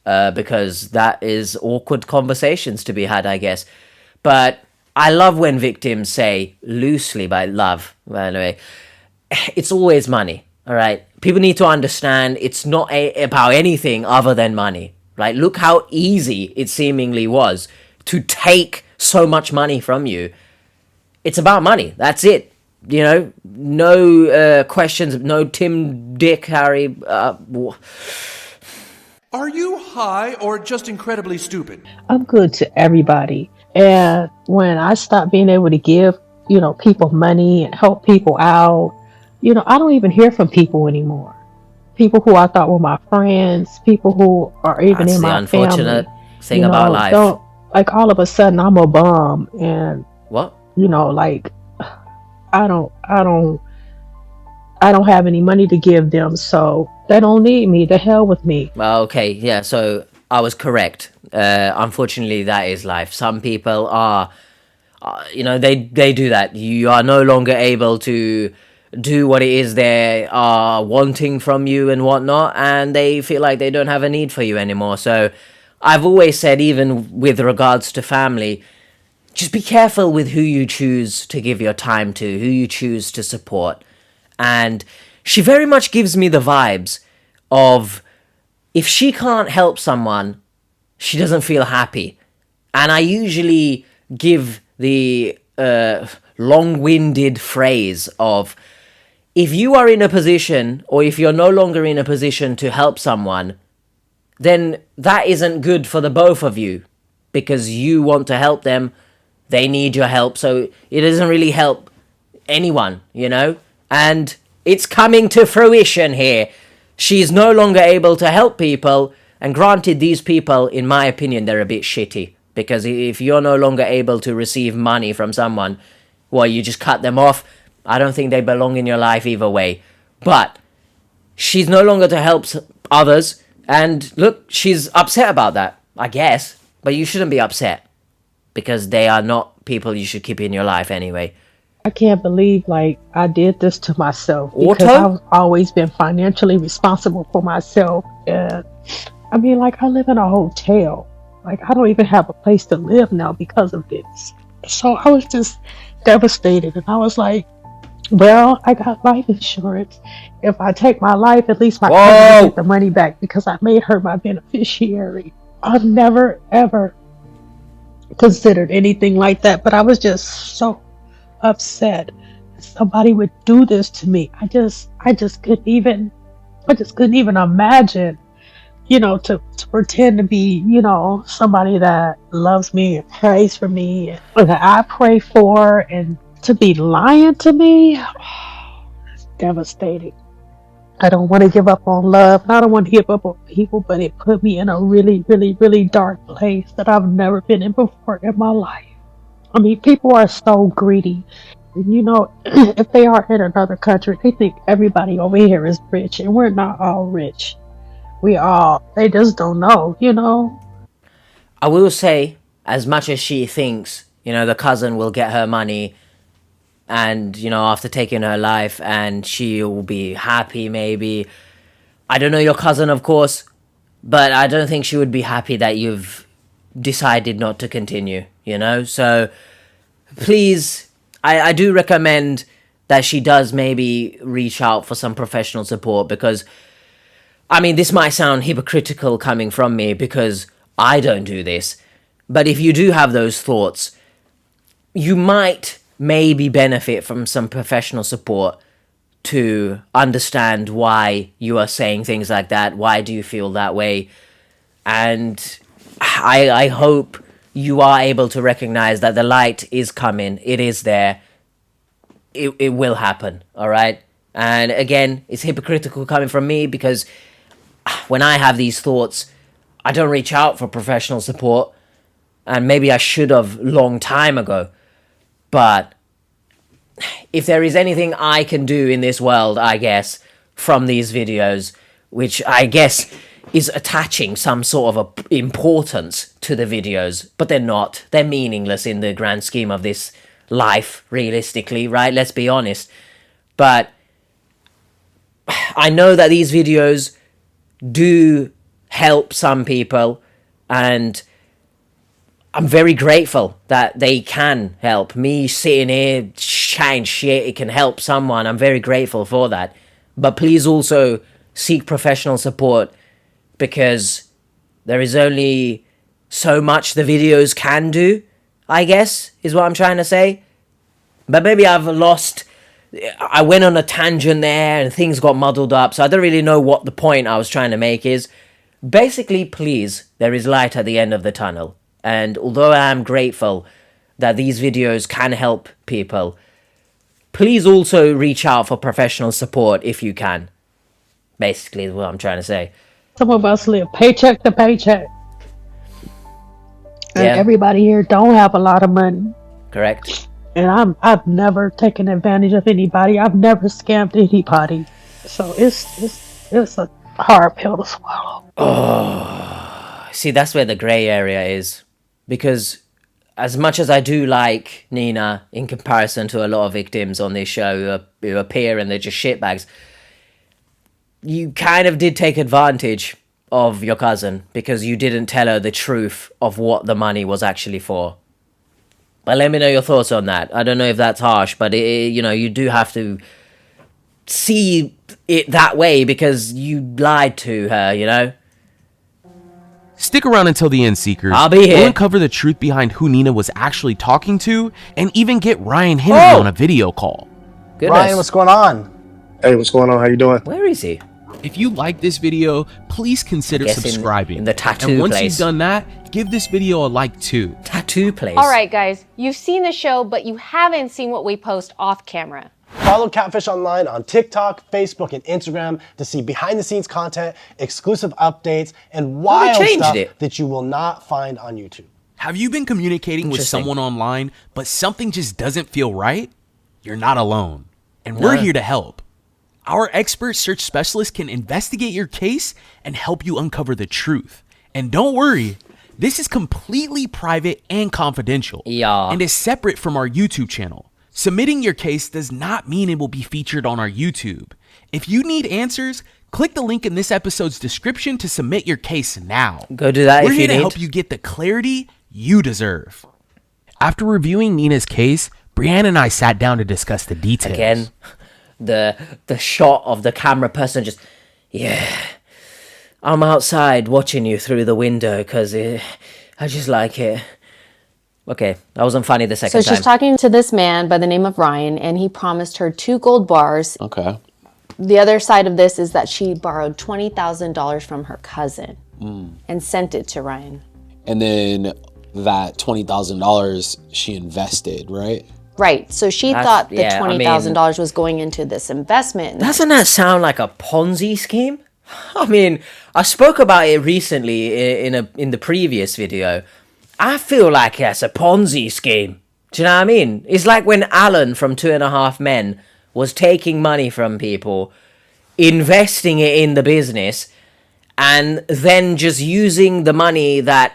Because that is awkward conversations to be had, I guess. But I love when victims say, loosely by love, by the way, it's always money, all right? People need to understand it's not about anything other than money, right? Look how easy it seemingly was to take so much money from you. It's about money. That's it. No questions, no Tim, Dick, Harry. Are you high or just incredibly stupid? I'm good to everybody. And when I stopped being able to give, people money and help people out, I don't even hear from people anymore. People who I thought were my friends, people who are even That's in the my family, unfortunate thing about life. don't, like, all of a sudden I'm a bum, and What? like, I don't, I don't, I don't have any money to give them, so they don't need me. The hell with me. Well, okay, yeah, so I was correct. Unfortunately, that is life. Some people are, they do that. You are no longer able to do what it is they are wanting from you and whatnot, and they feel like they don't have a need for you anymore. So I've always said, even with regards to family, just be careful with who you choose to give your time to, who you choose to support. And she very much gives me the vibes of, if she can't help someone, she doesn't feel happy. And I usually give the long-winded phrase of, if you are in a position, or if you're no longer in a position to help someone, then that isn't good for the both of you, because you want to help them, they need your help, so it doesn't really help anyone, And it's coming to fruition here. She's no longer able to help people, and granted, these people, in my opinion, they're a bit shitty, because if you're no longer able to receive money from someone, well, you just cut them off. I don't think they belong in your life either way. But she's no longer to help others, and look, she's upset about that, I guess. But you shouldn't be upset, because they are not people you should keep in your life anyway. I can't believe, like, I did this to myself, because Auto? I've always been financially responsible for myself. And I mean, like, I live in a hotel. Like, I don't even have a place to live now because of this. So I was just devastated, and I was like, well, I got life insurance. If I take my life, at least my cousin will get the money back, because I made her my beneficiary. I've never, ever considered anything like that, but I was just so upset somebody would do this to me. I just couldn't even imagine, to pretend to be, somebody that loves me and prays for me and that I pray for, and to be lying to me. It's devastating. I don't want to give up on love, and I don't want to give up on people, but it put me in a really, really, really dark place that I've never been in before in my life. I mean, people are so greedy. And, if they are in another country, they think everybody over here is rich, and we're not all rich. They just don't know, I will say, as much as she thinks, the cousin will get her money, and, after taking her life, and she will be happy, maybe. I don't know your cousin, of course, but I don't think she would be happy that you've decided not to continue, So, please, I do recommend that she does maybe reach out for some professional support, because, I mean, this might sound hypocritical coming from me, because I don't do this, but if you do have those thoughts, you might maybe benefit from some professional support to understand why you are saying things like that. Why do you feel that way? And I hope you are able to recognize that the light is coming. It is there. It will happen, all right? And again, it's hypocritical coming from me, because when I have these thoughts, I don't reach out for professional support, and maybe I should have long time ago. But if there is anything I can do in this world, I guess, from these videos, which I guess is attaching some sort of importance to the videos, but they're not. They're meaningless in the grand scheme of this life, realistically, right? Let's be honest. But I know that these videos do help some people, and I'm very grateful that they can help. Me sitting here chatting shit, it can help someone. I'm very grateful for that. But please also seek professional support, because there is only so much the videos can do, I guess, is what I'm trying to say. But maybe I went on a tangent there and things got muddled up, so I don't really know what the point I was trying to make is. Basically, please, there is light at the end of the tunnel. And although I am grateful that these videos can help people, please also reach out for professional support if you can. Basically, is what I'm trying to say. Some of us live paycheck to paycheck. And Yeah. everybody here don't have a lot of money. Correct. And I've never taken advantage of anybody. I've never scammed anybody. So it's a hard pill to swallow. Oh, see, that's where the gray area is. Because as much as I do like Nina in comparison to a lot of victims on this show who appear and they're just shitbags, you kind of did take advantage of your cousin because you didn't tell her the truth of what the money was actually for. But let me know your thoughts on that. I don't know if that's harsh, but you do have to see it that way because you lied to her, Stick around until the end, Seekers. I'll be here. We'll uncover the truth behind who Nina was actually talking to and even get Ryan Henry on a video call. Goodness. Ryan, what's going on? Hey, what's going on? How you doing? Where is he? If you like this video, please consider subscribing. In the tattoo and once place. you've done that, give this video a like too. Tattoo place. All right, guys, you've seen the show, but you haven't seen what we post off camera. Follow Catfish Online on TikTok, Facebook, and Instagram to see behind-the-scenes content, exclusive updates, and wild stuff that you will not find on YouTube. Have you been communicating with someone online, but something just doesn't feel right? You're not alone, and we're here to help. Our expert search specialist can investigate your case and help you uncover the truth. And don't worry, this is completely private and confidential. Yeah. And is separate from our YouTube channel. Submitting your case does not mean it will be featured on our YouTube. If you need answers, click the link in this episode's description to submit your case now. Go do that We're if you here to need. help you get the clarity you deserve. After reviewing Nina's case, Brianne and I sat down to discuss the details. Again, the shot of the camera person just, I'm outside watching you through the window because I just like it. Okay, that wasn't funny the second So time. she's talking to this man by the name of Ryan, and he promised her 2 gold bars. Okay. The other side of this is that she borrowed $20,000 from her cousin and sent it to Ryan. And then that $20,000 she invested, right? Right. So she That's- thought the yeah, I mean- $20,000 was going into this investment. Doesn't that sound like a Ponzi scheme? I mean, I spoke about it recently in the previous video. I feel like that's a Ponzi scheme. Do you know what I mean? It's like when Alan from 2.5 Men was taking money from people, investing it in the business, and then just using the money that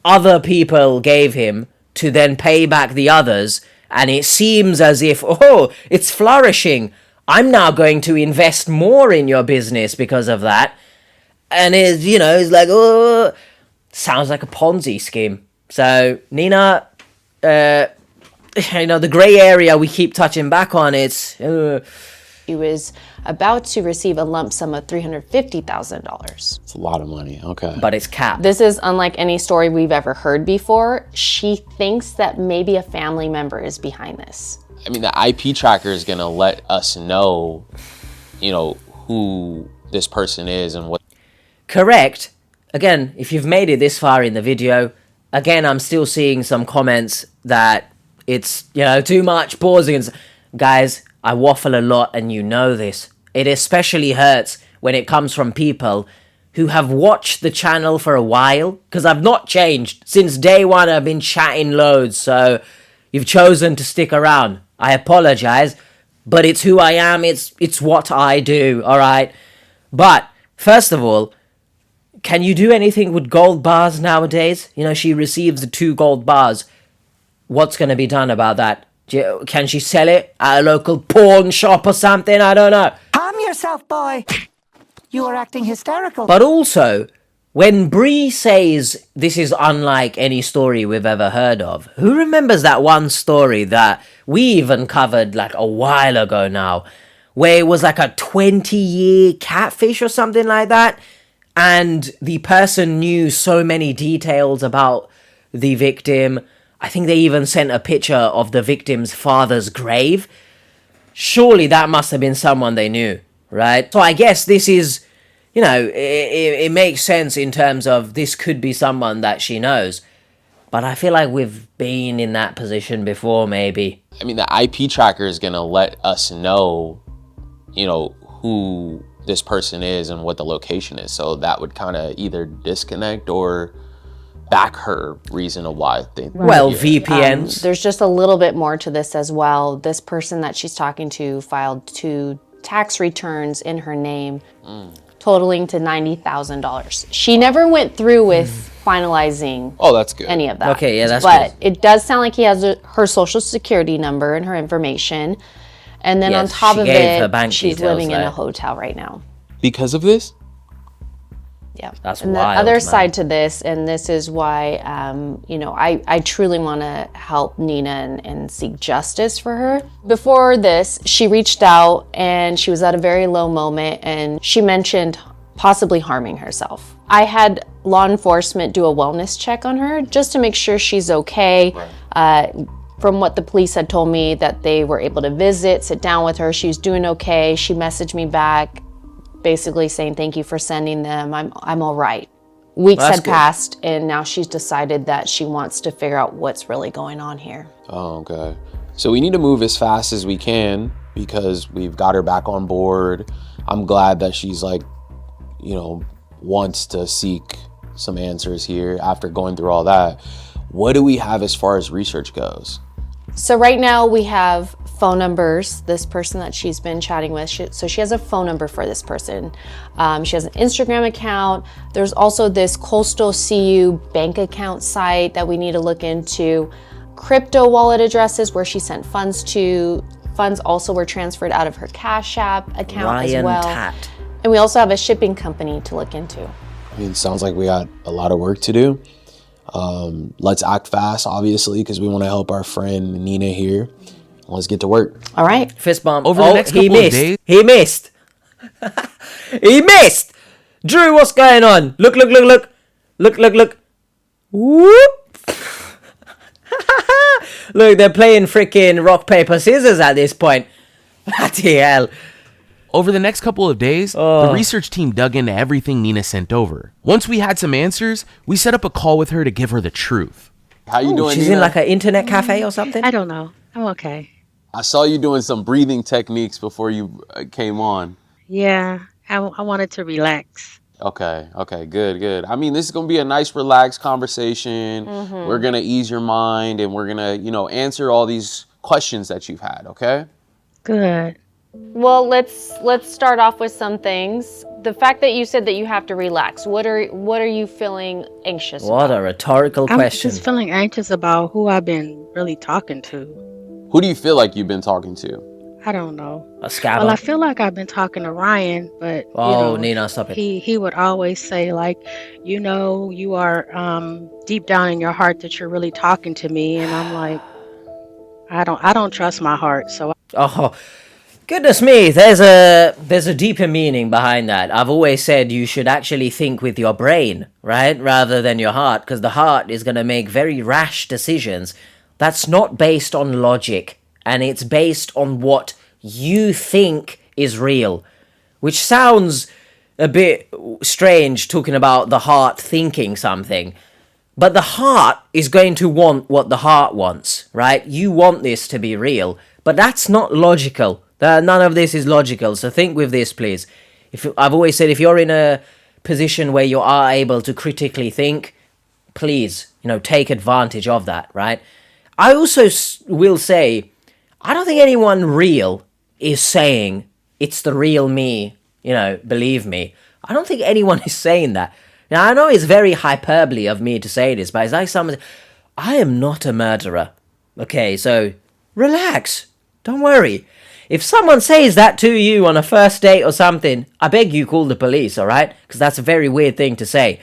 other people gave him to then pay back the others. And it seems as if, it's flourishing. I'm now going to invest more in your business because of that. And it's like, sounds like a Ponzi scheme. So, Nina, the gray area we keep touching back on, it's... She was about to receive a lump sum of $350,000. It's a lot of money. Okay. But it's capped. This is unlike any story we've ever heard before. She thinks that maybe a family member is behind this. I mean, the IP tracker is going to let us know, who this person is and what. Correct. Again, if you've made it this far in the video, again, I'm still seeing some comments that it's, too much pausing. Guys, I waffle a lot and you know this. It especially hurts when it comes from people who have watched the channel for a while, because I've not changed. Since day one, I've been chatting loads, so you've chosen to stick around. I apologize, but it's who I am, it's what I do, alright? But, first of all, can you do anything with gold bars nowadays? She receives the 2 gold bars. What's going to be done about that? Can she sell it at a local pawn shop or something? I don't know. Calm yourself, boy. You are acting hysterical. But also, when Bree says this is unlike any story we've ever heard of, who remembers that one story that we even covered like a while ago now, where it was like a 20-year catfish or something like that, and the person knew so many details about the victim. I think they even sent a picture of the victim's father's grave. Surely that must have been someone they knew, right? So I guess this is you know, it makes sense in terms of this could be someone that she knows. But I feel like we've been in that position before, maybe. I mean, the IP tracker is going to let us know, you know, who this person is and what the location is. So that would kind of either disconnect or back her reason of why they... Well, VPNs. There's just a little bit more to this as well. This person that she's talking to filed 2 tax returns in her name, totaling to $90,000. She never went through with finalizing that's good. any of that. Okay, yeah, that's But good. it does sound like he has her social security number and her information. And then on Yes, top she of gave her it, bank she's details living in there. a hotel right now. Because of this? Yeah. That's and wild, the other man. side to this, and this is why, you know, I truly want to help Nina and seek justice for her. Before this, she reached out and she was at a very low moment and she mentioned possibly harming herself. I had law enforcement do a wellness check on her just to make sure she's okay. From what the police had told me, that they were able to visit, sit down with her. She was doing okay. She messaged me back, basically saying, thank you for sending them. I'm all right. Weeks That's had good. passed, and now she's decided that she wants to figure out what's really going on here. Oh, okay. So we need to move as fast as we can because we've got her back on board. I'm glad that she's like, you know, wants to seek some answers here after going through all that. What do we have as far as research goes? So right now we have phone numbers, this person that she's been chatting with. So she has a phone number for this person. She has an Instagram account. There's also this Coastal CU bank account site that we need to look into. Crypto wallet addresses where she sent funds to. Funds also were transferred out of her Cash App account as well. Tat. And we also have a shipping company to look into. I mean, it sounds like we got a lot of work to do. Let's act fast, obviously, because we want to help our friend Nina here. Let's get to work. All right. Fist bump. Over the next he couple of missed. days- He missed. He missed. Drew, what's going on? Look. Look. Whoop. Look, they're playing freaking rock, paper, scissors at this point. Bloody hell. Over the next couple of days, the research team dug into everything Nina sent over. Once we had some answers, we set up a call with her to give her the truth. How you doing, She's Nina? in like an internet cafe or something? I don't know. I'm okay. I saw you doing some breathing techniques before you came on. Yeah, I wanted to relax. Okay, good. I mean, this is going to be a nice, relaxed conversation. We're going to ease your mind and we're going to, you know, answer all these questions that you've had, okay? Good. Well, let's start off with some things. The fact that you said that you have to relax. What are you feeling anxious What about? a rhetorical I'm question. just feeling anxious about who I've been really talking to. Who do you feel like you've been talking to? I don't know. A scammer. Well, I feel like I've been talking to Ryan, but Nina, stop it. he would always say like, you know, you are deep down in your heart that you're really talking to me, and I'm like, I don't trust my heart, so. Oh, goodness me, there's a deeper meaning behind that. I've always said you should actually think with your brain, right? Rather than your heart, because the heart is going to make very rash decisions. That's not based on logic, and it's based on what you think is real. Which sounds a bit strange talking about the heart thinking something. But the heart is going to want what the heart wants, right? You want this to be real, but that's not logical. None of this is logical, so think with this, please. I've always said if you're in a position where you are able to critically think, please, take advantage of that, right? I also will say, I don't think anyone real is saying, it's the real me, believe me. I don't think anyone is saying that. Now, I know it's very hyperbole of me to say this, but it's like someone, I am not a murderer. Okay, so relax. Don't worry. If someone says that to you on a first date or something, I beg you call the police, alright? Because that's a very weird thing to say.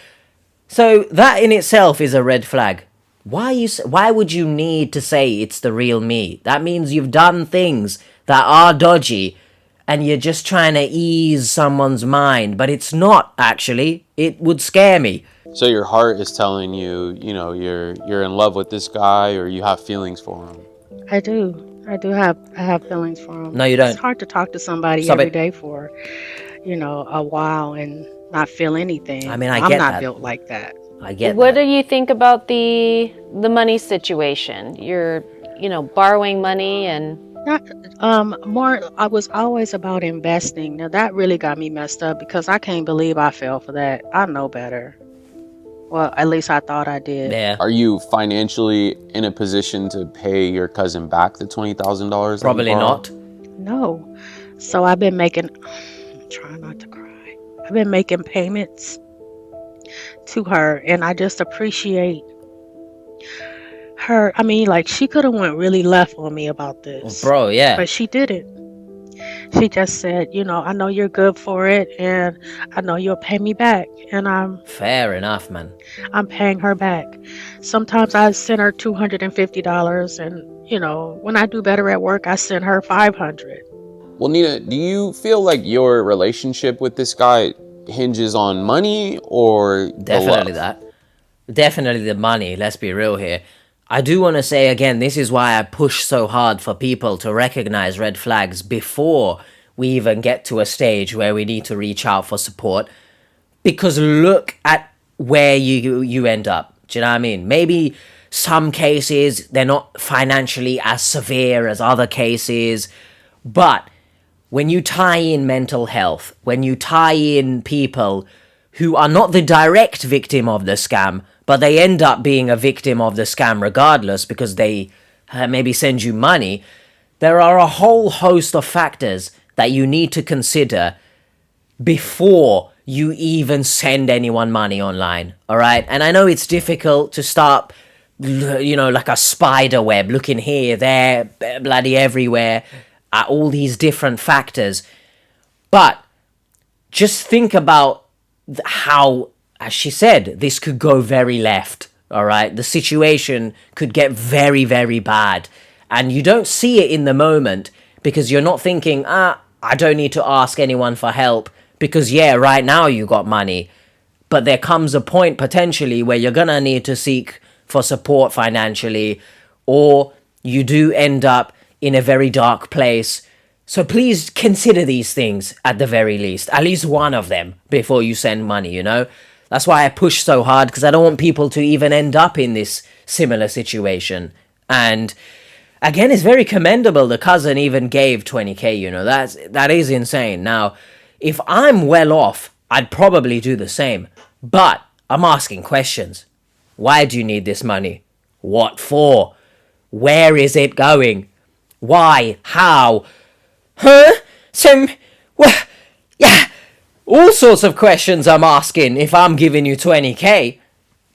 So that in itself is a red flag. Why would you need to say it's the real me? That means you've done things that are dodgy and you're just trying to ease someone's mind, but it's not actually. It would scare me. So your heart is telling you, you're in love with this guy or you have feelings for him. I do. I have feelings for him. No, you don't. It's hard to talk to somebody Stop every it. day for, a while, and not feel anything. I mean, I I'm get not that. built like that. I get What that. do you think about the money situation? You're, borrowing money and More, I was always about investing. Now that really got me messed up because I can't believe I fell for that. I know better. Well, at least I thought I did. Yeah. Are you financially in a position to pay your cousin back the $20,000? Probably not. No. So I've been making, I'm trying not to cry. I've been making payments to her, and I just appreciate her. I mean, like, she could have went really left on me about this. Bro, yeah. But she didn't. She just said, I know you're good for it, and I know you'll pay me back. And Fair enough, man. I'm paying her back. Sometimes I send her $250, and when I do better at work, I send her $500. Well, Nina, do you feel like your relationship with this guy hinges on money or Definitely the love? that. Definitely the money, let's be real here. I do want to say again, this is why I push so hard for people to recognize red flags before we even get to a stage where we need to reach out for support. Because look at where you end up. Do you know what I mean? Maybe some cases, they're not financially as severe as other cases. But when you tie in mental health, when you tie in people who are not the direct victim of the scam, but they end up being a victim of the scam regardless because they maybe send you money, there are a whole host of factors that you need to consider before you even send anyone money online, all right? And I know it's difficult to start, like a spider web, looking here, there, bloody everywhere, at all these different factors. But just think about how, as she said, this could go very left, all right? The situation could get very, very bad. And you don't see it in the moment because you're not thinking, I don't need to ask anyone for help because, yeah, right now you got money. But there comes a point potentially where you're going to need to seek for support financially, or you do end up in a very dark place. So please consider these things at the very least one of them before you send money, That's why I push so hard, because I don't want people to even end up in this similar situation. And again, it's very commendable the cousin even gave 20K, that is insane. Now, if I'm well off, I'd probably do the same. But I'm asking questions. Why do you need this money? What for? Where is it going? Why? How? Huh? Yeah, all sorts of questions I'm asking if I'm giving you 20K.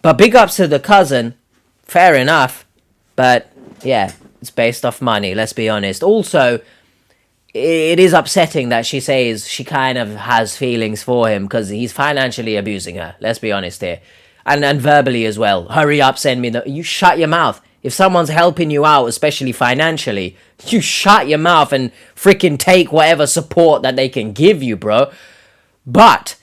But big ups to the cousin. Fair enough. But, yeah, it's based off money, let's be honest. Also, it is upsetting that she says she kind of has feelings for him because he's financially abusing her. Let's be honest here. And verbally as well. Hurry up, send me the... You shut your mouth. If someone's helping you out, especially financially, you shut your mouth and freaking take whatever support that they can give you, bro. But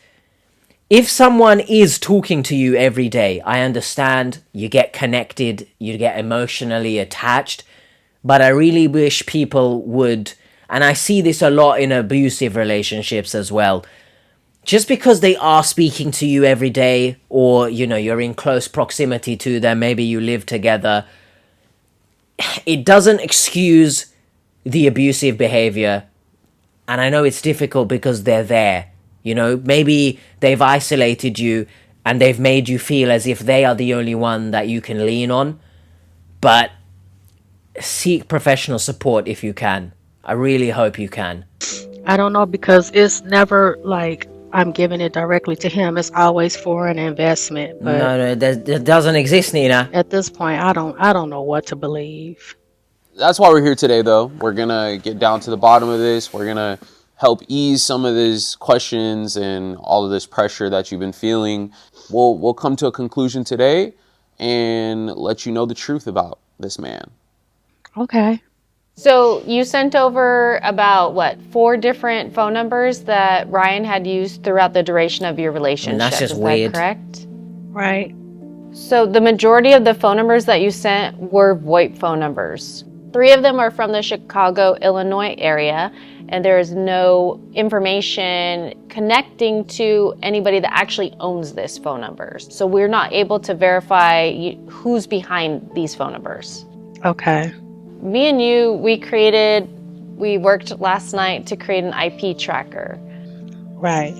if someone is talking to you every day, I understand you get connected, you get emotionally attached, but I really wish people would, and I see this a lot in abusive relationships as well, just because they are speaking to you every day, or, you're in close proximity to them, maybe you live together, it doesn't excuse the abusive behavior. And I know it's difficult because they're there. Maybe they've isolated you and they've made you feel as if they are the only one that you can lean on. But seek professional support if you can. I really hope you can. I don't know, because it's never like I'm giving it directly to him. It's always for an investment. But no, that doesn't exist, Nina. At this point, I don't know what to believe. That's why we're here today, though. We're going to get down to the bottom of this. We're going to help ease some of these questions and all of this pressure that you've been feeling. We'll come to a conclusion today and let you know the truth about this man. Okay. So you sent over about, 4 different phone numbers that Ryan had used throughout the duration of your relationship. And that's just Is weird. That correct? Right. So the majority of the phone numbers that you sent were VoIP phone numbers. 3 of them are from the Chicago, Illinois area, and there is no information connecting to anybody that actually owns this phone numbers. So we're not able to verify who's behind these phone numbers. Okay. Me and you, we worked last night to create an IP tracker. Right.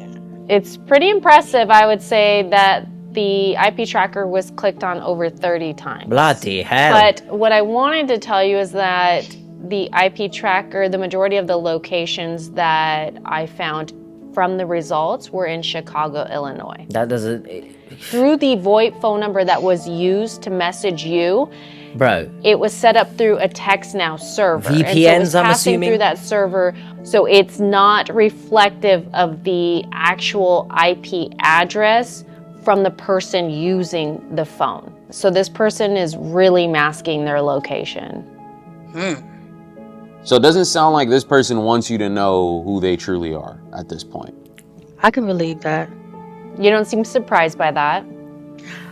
It's pretty impressive, I would say, that the IP tracker was clicked on over 30 times. Bloody hell. But what I wanted to tell you is that the IP tracker, the majority of the locations that I found from the results were in Chicago, Illinois. That doesn't... Through the VoIP phone number that was used to message you, Bro. it was set up through a TextNow server. VPNs, and so it was I'm passing assuming? through that server, so it's not reflective of the actual IP address from the person using the phone. So this person is really masking their location. So it doesn't sound like this person wants you to know who they truly are at this point. I can believe that. You don't seem surprised by that.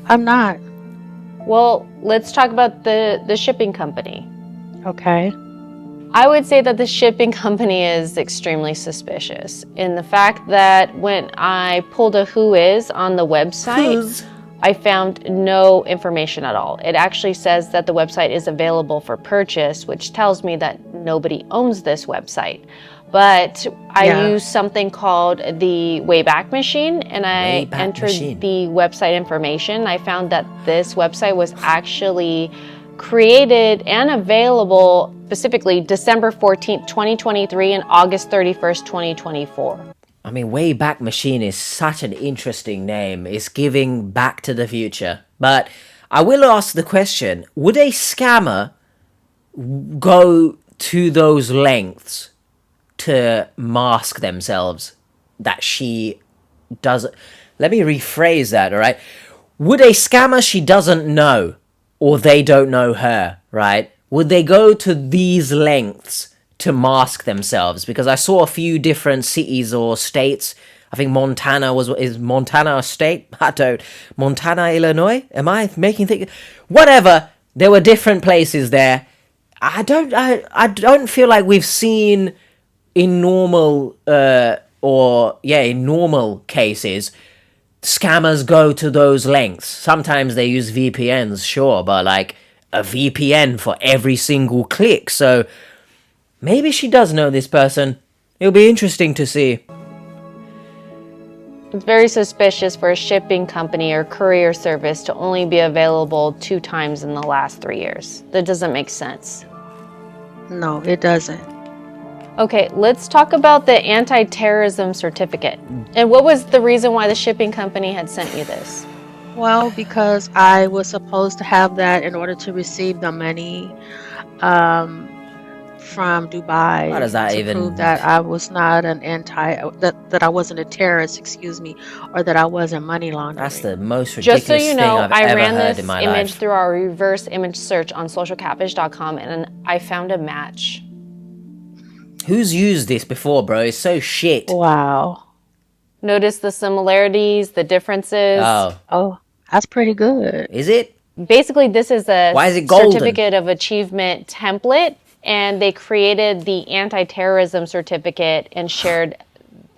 I'm not. Well, let's talk about the shipping company. Okay. I would say that the shipping company is extremely suspicious in the fact that when I pulled a who is on the website, I found no information at all. It actually says that the website is available for purchase, which tells me that nobody owns this website. But I used something called the Wayback Machine, and I entered the website information. I found that this website was actually created and available specifically December 14th, 2023 and August 31st, 2024. I mean, Wayback Machine is such an interesting name. It's giving Back to the Future. But I will ask the question, would a scammer go to those lengths to mask themselves that she doesn't... Let me rephrase that, all right? Would a scammer she doesn't know, or they don't know her, right? Would they go to these lengths to mask themselves? Because I saw a few different cities or states. I think Montana is Montana a state? Montana, Illinois? Am I making things? Whatever. There were different places there. I don't feel like we've seen in normal in normal cases scammers go to those lengths. Sometimes they use VPNs, sure, but like a VPN for every single click. So maybe she does know this person. It'll be interesting to see. It's very suspicious for a shipping company or courier service to only be available 2 times in the last 3 years. That doesn't make sense. No, it doesn't. Okay, let's talk about the anti-terrorism certificate. And what was the reason why the shipping company had sent you this? Well, because I was supposed to have that in order to receive the money from Dubai. How does that to even... prove that I was not that I wasn't a terrorist, or that I wasn't money laundering. That's the most ridiculous Just so you know, thing I've I ever ran heard this in my image life. through our reverse image search on socialcatfish.com, and I found a match. Who's used this before, bro? It's so shit. Wow. Notice the similarities, the differences. Oh, that's pretty good. Is it? Basically, this is a Why is it golden? certificate of achievement template, and they created the anti-terrorism certificate and shared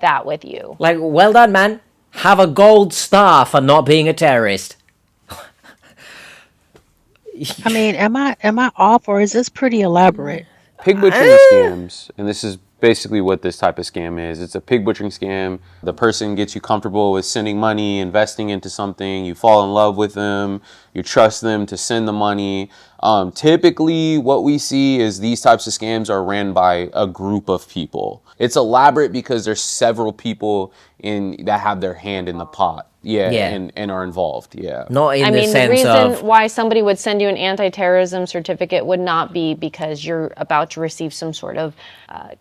that with you. Like, well done, man. Have a gold star for not being a terrorist. I mean, am I off, or is this pretty elaborate? Pig butchering scams, and this is basically what this type of scam is. It's a pig butchering scam. The person gets you comfortable with sending money, investing into something. You fall in love with them. You trust them to send the money. Typically, what we see is these types of scams are ran by a group of people. It's elaborate because there's several people that have their hand in the pot. And are involved. Not in the sense the reason of... why somebody would send you an anti-terrorism certificate would not be because you're about to receive some sort of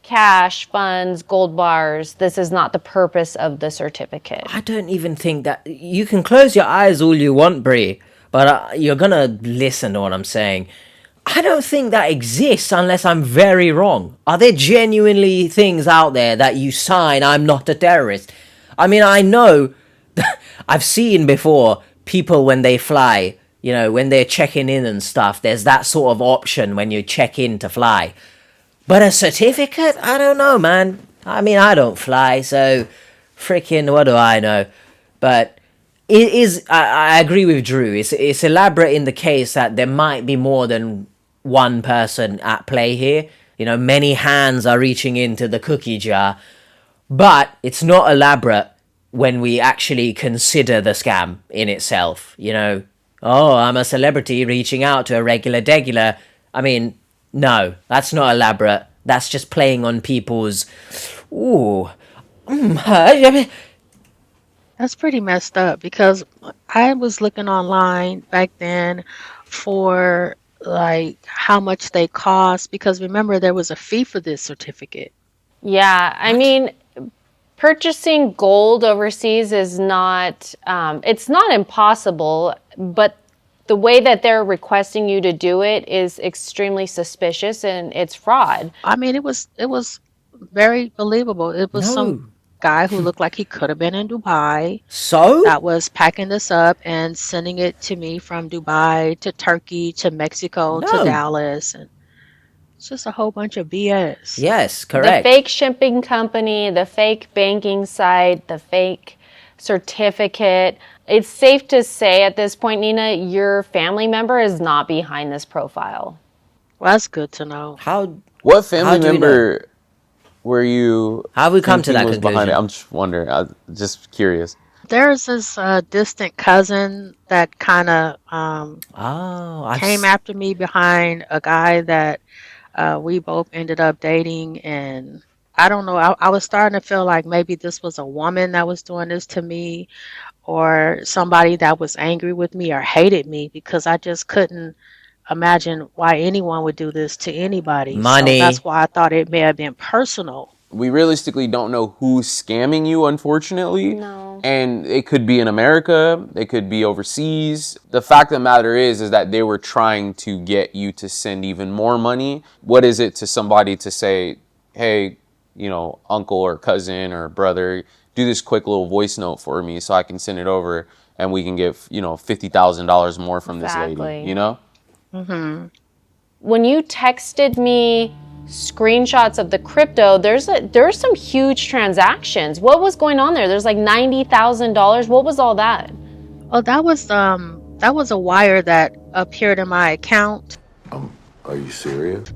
cash, funds, gold bars. This is not the purpose of the certificate. I don't even think that... You can close your eyes all you want, Brie, but you're gonna listen to what I'm saying. I don't think that exists unless I'm very wrong. Are there genuinely things out there that you sign, I'm not a terrorist? I mean, I know... I've seen before people when they fly You know, when they're checking in and stuff, there's that sort of option when you check in to fly. But a certificate? I don't know, man. I mean, I don't fly, so freaking what do I know? But it is, I agree with Drew. It's elaborate in the case that there might be more than one person at play here. You know, many hands are reaching into the cookie jar. But it's not elaborate when we actually consider the scam in itself, you know. Oh, I'm a celebrity reaching out to a regular. I mean, no, that's not elaborate. That's just playing on people's... Ooh. That's pretty messed up because I was looking online back then for like how much they cost because remember there was a fee for this certificate. Yeah, I mean, purchasing gold overseas is not, it's not impossible, but the way that they're requesting you to do it is extremely suspicious and it's fraud. I mean, it was very believable. It was some guy who looked like he could have been in Dubai. So? That was packing this up and sending it to me from Dubai to Turkey to Mexico to Dallas. And it's just a whole bunch of BS. Yes, correct. The fake shipping company, the fake banking site, the fake certificate. It's safe to say at this point, Nina, your family member is not behind this profile. Well, that's good to know. What family member were you? How have we come to that was conclusion? behind it? I'm just wondering. I'm just curious. There's this distant cousin that kind of came after me behind a guy that we both ended up dating, and I don't know. I was starting to feel like maybe this was a woman that was doing this to me, or somebody that was angry with me or hated me because I just couldn't imagine why anyone would do this to anybody. Money. So that's why I thought it may have been personal. We realistically don't know who's scamming you, unfortunately. No. And it could be in America, it could be overseas. The fact of the matter is that they were trying to get you to send even more money. What is it to somebody to say, hey, you know, uncle or cousin or brother, do this quick little voice note for me so I can send it over and we can get, you know, $50,000 more from this lady, you know? Mm-hmm. When you texted me screenshots of the crypto, there's some huge transactions. What was going on there? There's like $90,000. What was all that? Oh, that was a wire that appeared in my account. Are you serious?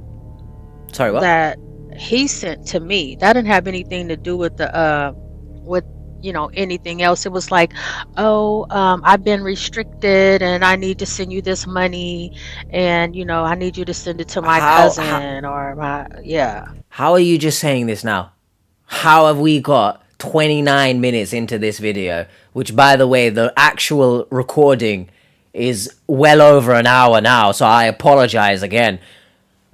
Sorry, what? That he sent to me. That didn't have anything to do with the anything else. It was like, I've been restricted and I need to send you this money, and I need you to send it to my cousin or my How are you just saying this now? How have we got 29 minutes into this video, which, by the way, the actual recording is well over an hour now, so I apologize again.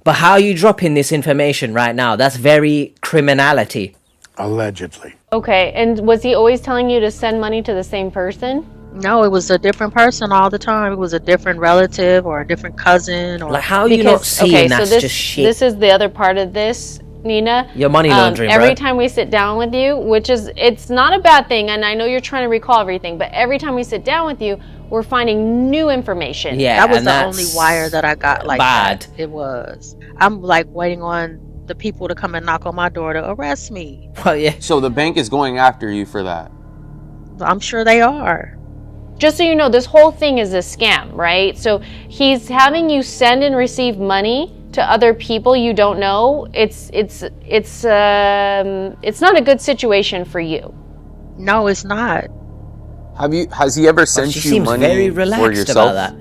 But how are you dropping this information right now? That's very criminality. Allegedly. Okay, and was he always telling you to send money to the same person? No, it was a different person all the time. It was a different relative or a different cousin. Or like, how are you not seeing that's just shit? This is the other part of this, Nina. Your money laundering, every time we sit down with you, it's not a bad thing, and I know you're trying to recall everything, but every time we sit down with you, we're finding new information. Yeah, that was the only wire that I got like bad. That. It was. I'm like waiting on the people to come and knock on my door to arrest me. Well, yeah. So the bank is going after you for that? I'm sure they are. Just so you know, this whole thing is a scam, right? So he's having you send and receive money to other people you don't know. It's not a good situation for you. No, it's not. Has he ever sent you money very relaxed for yourself? about that.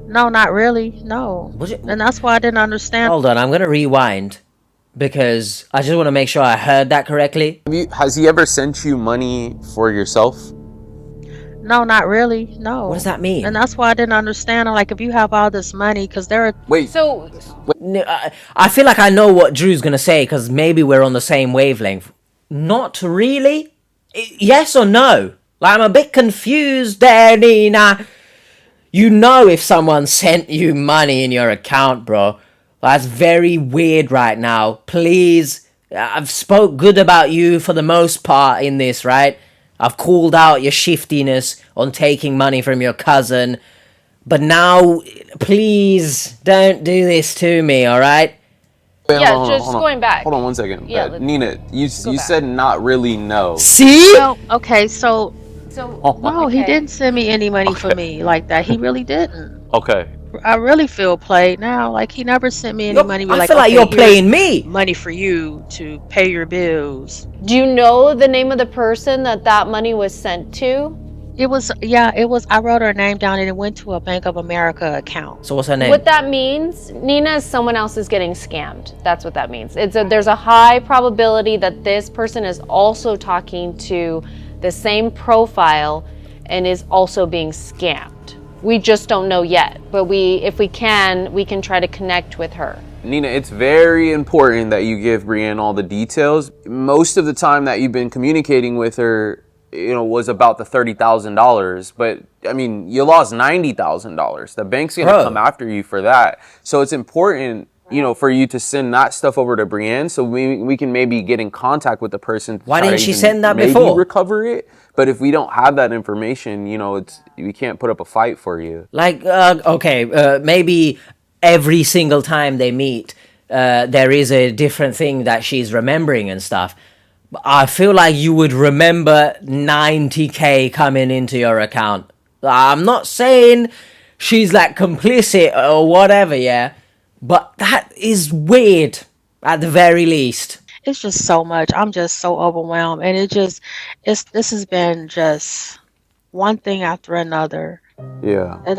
No, not really. No. And that's why I didn't understand. Hold on, I'm going to rewind because I just want to make sure I heard that correctly. Has he ever sent you money for yourself? No, not really. No. What does that mean? And that's why I didn't understand. Like, if you have all this money, because there are... Wait. So... I feel like I know what Drew's going to say because maybe we're on the same wavelength. Not really? Yes or no? Like, I'm a bit confused there, Nina. You know if someone sent you money in your account, bro. That's very weird right now. Please, I've spoke good about you for the most part in this, right? I've called out your shiftiness on taking money from your cousin. But now, please don't do this to me, all right? Wait, Yeah, hold on, just hold on. going back. Hold on one second. Yeah, Nina, you back. said not really no. See? Well, okay, so So no, he didn't send me any money for me like that. He really didn't. Okay. I really feel played now. Like he never sent me any money. I Like, feel like okay, you're here's playing me. money for you to pay your bills. Do you know the name of the person that money was sent to? It was, yeah, it was. I wrote her name down and it went to a Bank of America account. So what's her name? What that means, Nina, is someone else is getting scammed. That's what that means. There's a high probability that this person is also talking to the same profile and is also being scammed. We just don't know yet, but if we can try to connect with her. Nina, it's very important that you give Brienne all the details. Most of the time that you've been communicating with her, was about the $30,000, but I mean, you lost $90,000. The bank's gonna come after you for that. So it's important, for you to send that stuff over to Brienne, so we can maybe get in contact with the person. Why didn't she send that maybe before? Recover it. But if we don't have that information, we can't put up a fight for you. Like, maybe every single time they meet, there is a different thing that she's remembering and stuff. I feel like you would remember 90k coming into your account. I'm not saying she's like complicit or whatever, yeah, but that is weird at the very least. It's just so much. I'm just so overwhelmed, and this has been just one thing after another. Yeah. And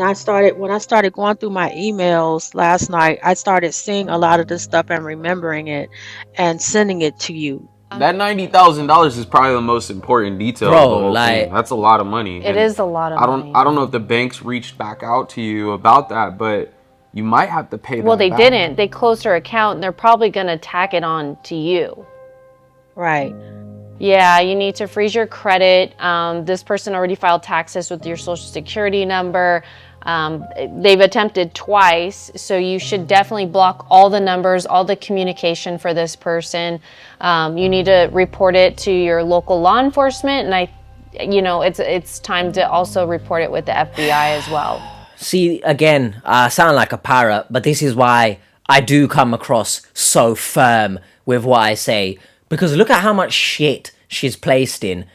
when I started going through my emails last night, I started seeing a lot of this stuff and remembering it and sending it to you. That $90,000 is probably the most important detail. Bro, of the whole like, thing. That's a lot of money. It is a lot of money. I don't know if the banks reached back out to you about that, but you might have to pay. Well, that they back. didn't. They closed her account, and they're probably gonna tack it on to you. Right. Yeah, you need to freeze your credit. This person already filed taxes with your social security number. They've attempted twice, so you should definitely block all the numbers, all the communication for this person. You need to report it to your local law enforcement, and it's time to also report it with the FBI as well. See, again, I sound like a parrot, but this is why I do come across so firm with what I say. Because look at how much shit she's placed in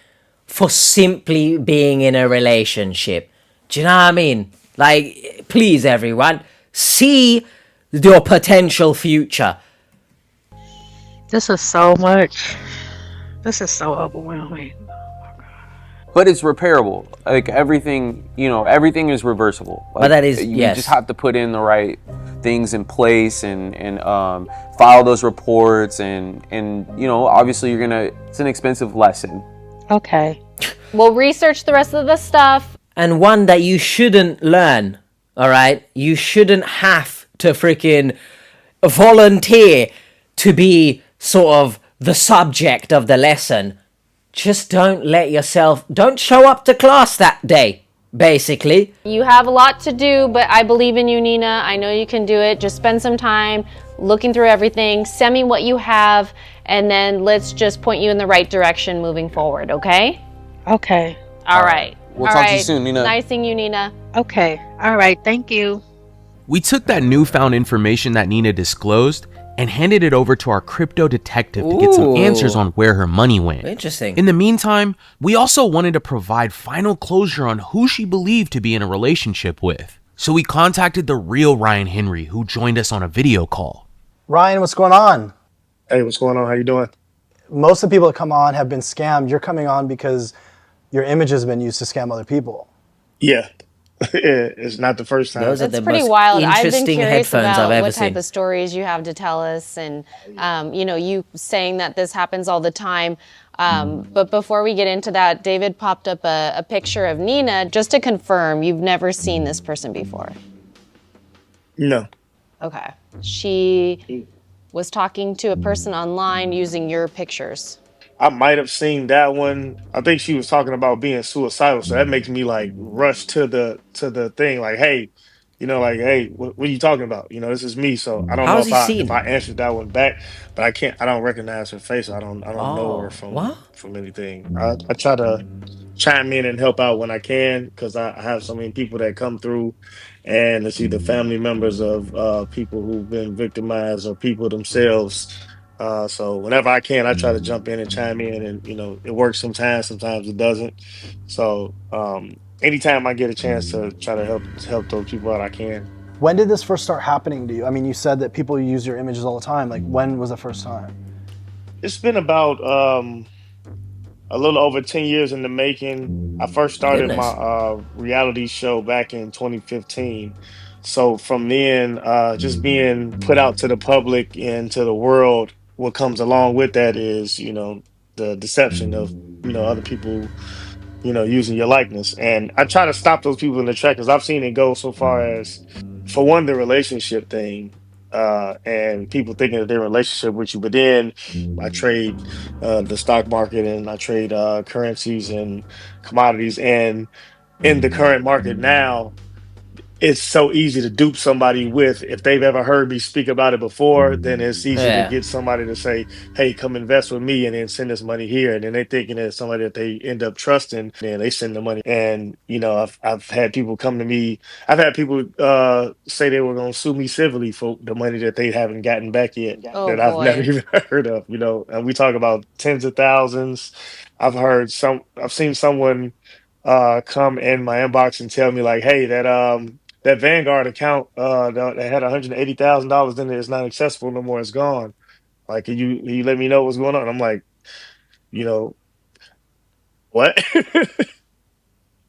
for simply being in a relationship. Do you know what I mean? Like, please, everyone, see your potential future. This is so much. This is so overwhelming. But it's repairable. Like everything is reversible. Like, but that is, you yes. just have to put in the right things in place and file those reports and obviously it's an expensive lesson. Okay. We'll research the rest of the stuff. And one that you shouldn't learn, all right? You shouldn't have to freaking volunteer to be sort of the subject of the lesson. Just don't show up to class that day, basically. You have a lot to do, but I believe in you, Nina. I know you can do it. Just spend some time looking through everything. Send me what you have, and then let's just point you in the right direction moving forward, okay? Okay. All right. We'll talk to you soon, Nina. Nice seeing you, Nina. Okay. All right. Thank you. We took that newfound information that Nina disclosed and handed it over to our crypto detective to get some answers on where her money went. Interesting. In the meantime, we also wanted to provide final closure on who she believed to be in a relationship with. So we contacted the real Ryan Henry, who joined us on a video call. Ryan, what's going on? Hey, what's going on? How you doing? Most of the people that come on have been scammed. You're coming on because your image has been used to scam other people. Yeah. It's not the first time. Those are It's the pretty most wild. I've been interesting curious headphones about I've ever what type seen. of stories you have to tell us, and you saying that this happens all the time. But before we get into that, David popped up a picture of Nina just to confirm you've never seen this person before. No. Okay. She was talking to a person online using your pictures. I might have seen that one. I think she was talking about being suicidal, so that makes me like rush to the thing like, hey, like, hey, what are you talking about? This is me. So I don't know How's if he I seen? answered that one back, but I don't recognize her face. I don't know her Oh, what? from anything. I try to chime in and help out when I can because I have so many people that come through, and it's either family members of people who've been victimized or people themselves. So whenever I can, I try to jump in and chime in, and it works sometimes it doesn't. So anytime I get a chance to try to help those people out, I can. When did this first start happening to you? I mean, you said that people use your images all the time. Like, when was the first time? It's been about a little over 10 years in the making. I first started my Goodness. reality show back in 2015. So from then, just being put out to the public and to the world, what comes along with that is, the deception of, other people, using your likeness. And I try to stop those people in the track because I've seen it go so far as, for one, the relationship thing, and people thinking that they're in a relationship with you, but then I trade the stock market and I trade currencies and commodities. And in the current market now, it's so easy to dupe somebody with. If they've ever heard me speak about it before, then it's easy to Yeah. get somebody to say, hey, come invest with me and then send this money here. And then they thinking it's somebody that they end up trusting, and they send the money. And I've had people come to me. I've had people say they were going to sue me civilly for the money that they haven't gotten back yet, Oh that I've never boy. even heard of. And we talk about tens of thousands. I've seen someone come in my inbox and tell me like, hey, that Vanguard account that had $180,000 in it is not accessible no more. It's gone. Like, can you let me know what's going on? I'm like, you know, what?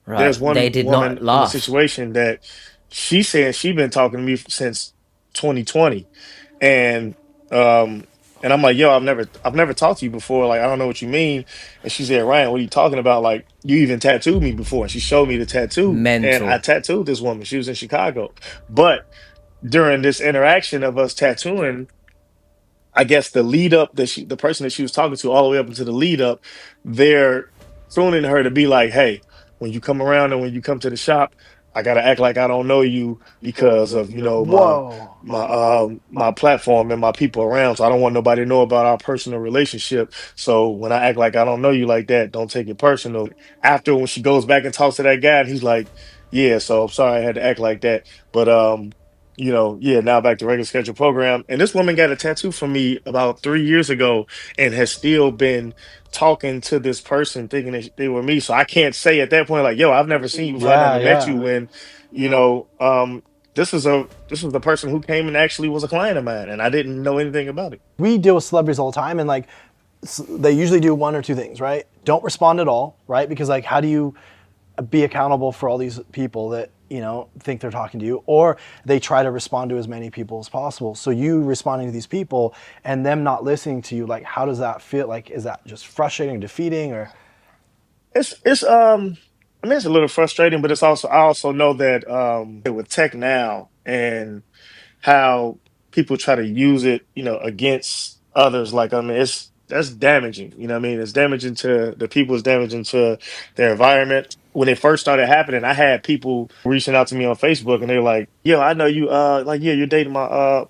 Right. There's They one did woman not in the laugh. situation that she said she been talking to me since 2020, and um and I'm like, yo, I've never talked to you before. Like, I don't know what you mean. And she said, Ryan, what are you talking about? Like, you even tattooed me before. And she showed me the tattoo, and I Mental. tattooed this woman. She was in Chicago, but during this interaction of us tattooing, I guess the lead up the person that she was talking to all the way up into the lead up, they're pruning her to be like, hey, when you come around and when you come to the shop, I gotta act like I don't know you because of Whoa. my platform and my people around. So I don't want nobody to know about our personal relationship. So when I act like I don't know you like that, don't take it personal. After, when she goes back and talks to that guy, and he's like, yeah, so I'm sorry I had to act like that. But yeah, now back to regular schedule program. And this woman got a tattoo from me about 3 years ago and has still been talking to this person thinking that they were me. So I can't say at that point, like, yo, I've never seen you before, I Yeah, never met yeah. you. When, this was the person who came and actually was a client of mine, and I didn't know anything about it. We deal with celebrities all the time, and like, they usually do one or two things, right? Don't respond at all, right? Because like, how do you be accountable for all these people that think they're talking to you, or they try to respond to as many people as possible? So you responding to these people and them not listening to you, like, how does that feel? Like, is that just frustrating, defeating, or? It's I mean, it's a little frustrating, but I also know that with tech now and how people try to use it, against others. Like, I mean, that's damaging. You know what I mean? It's damaging to the people, it's damaging to their environment. When it first started happening, I had people reaching out to me on Facebook, and they're like, yo, I know you, like, yeah, you're dating my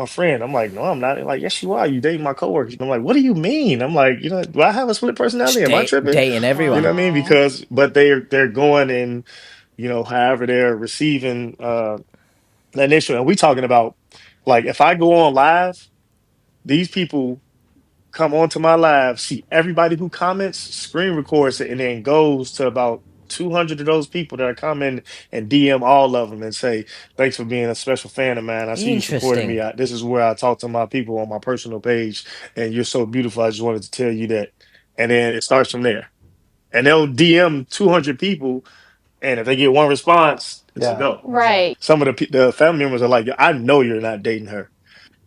friend. I'm like, no, I'm not. They're like, yes, you are. You dating my coworkers. I'm like, what do you mean? I'm like, do I have a split personality? Am I tripping? Dating You know everyone. what I mean? But they're going and, however they're receiving an issue. And we talking about, like, if I go on live, these people come onto my live, see everybody who comments, screen records it, and then goes to about 200 of those people that are commenting and DM all of them and say, thanks for being a special fan of mine. I see you supporting me. Interesting. This is where I talk to my people on my personal page, and you're so beautiful. I just wanted to tell you that. And then it starts from there. And they'll DM 200 people, and if they get one response, it's a Yeah. go. Right. Some of the family members are like, I know you're not dating her.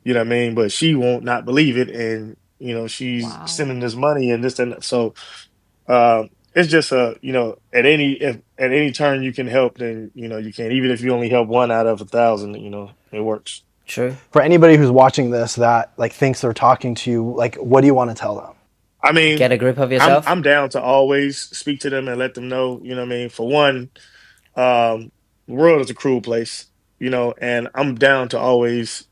You know what I mean? But she won't not believe it. And, she's Wow. sending this money and this and that. So it's just if at any turn you can help, then, you can. Even if you only help one out of 1,000, it works. True. For anybody who's watching this that like thinks they're talking to you, like, what do you want to tell them? I mean, Get a grip of yourself. I'm down to always speak to them and let them know, you know what I mean? For one, the world is a cruel place. and I'm down to always,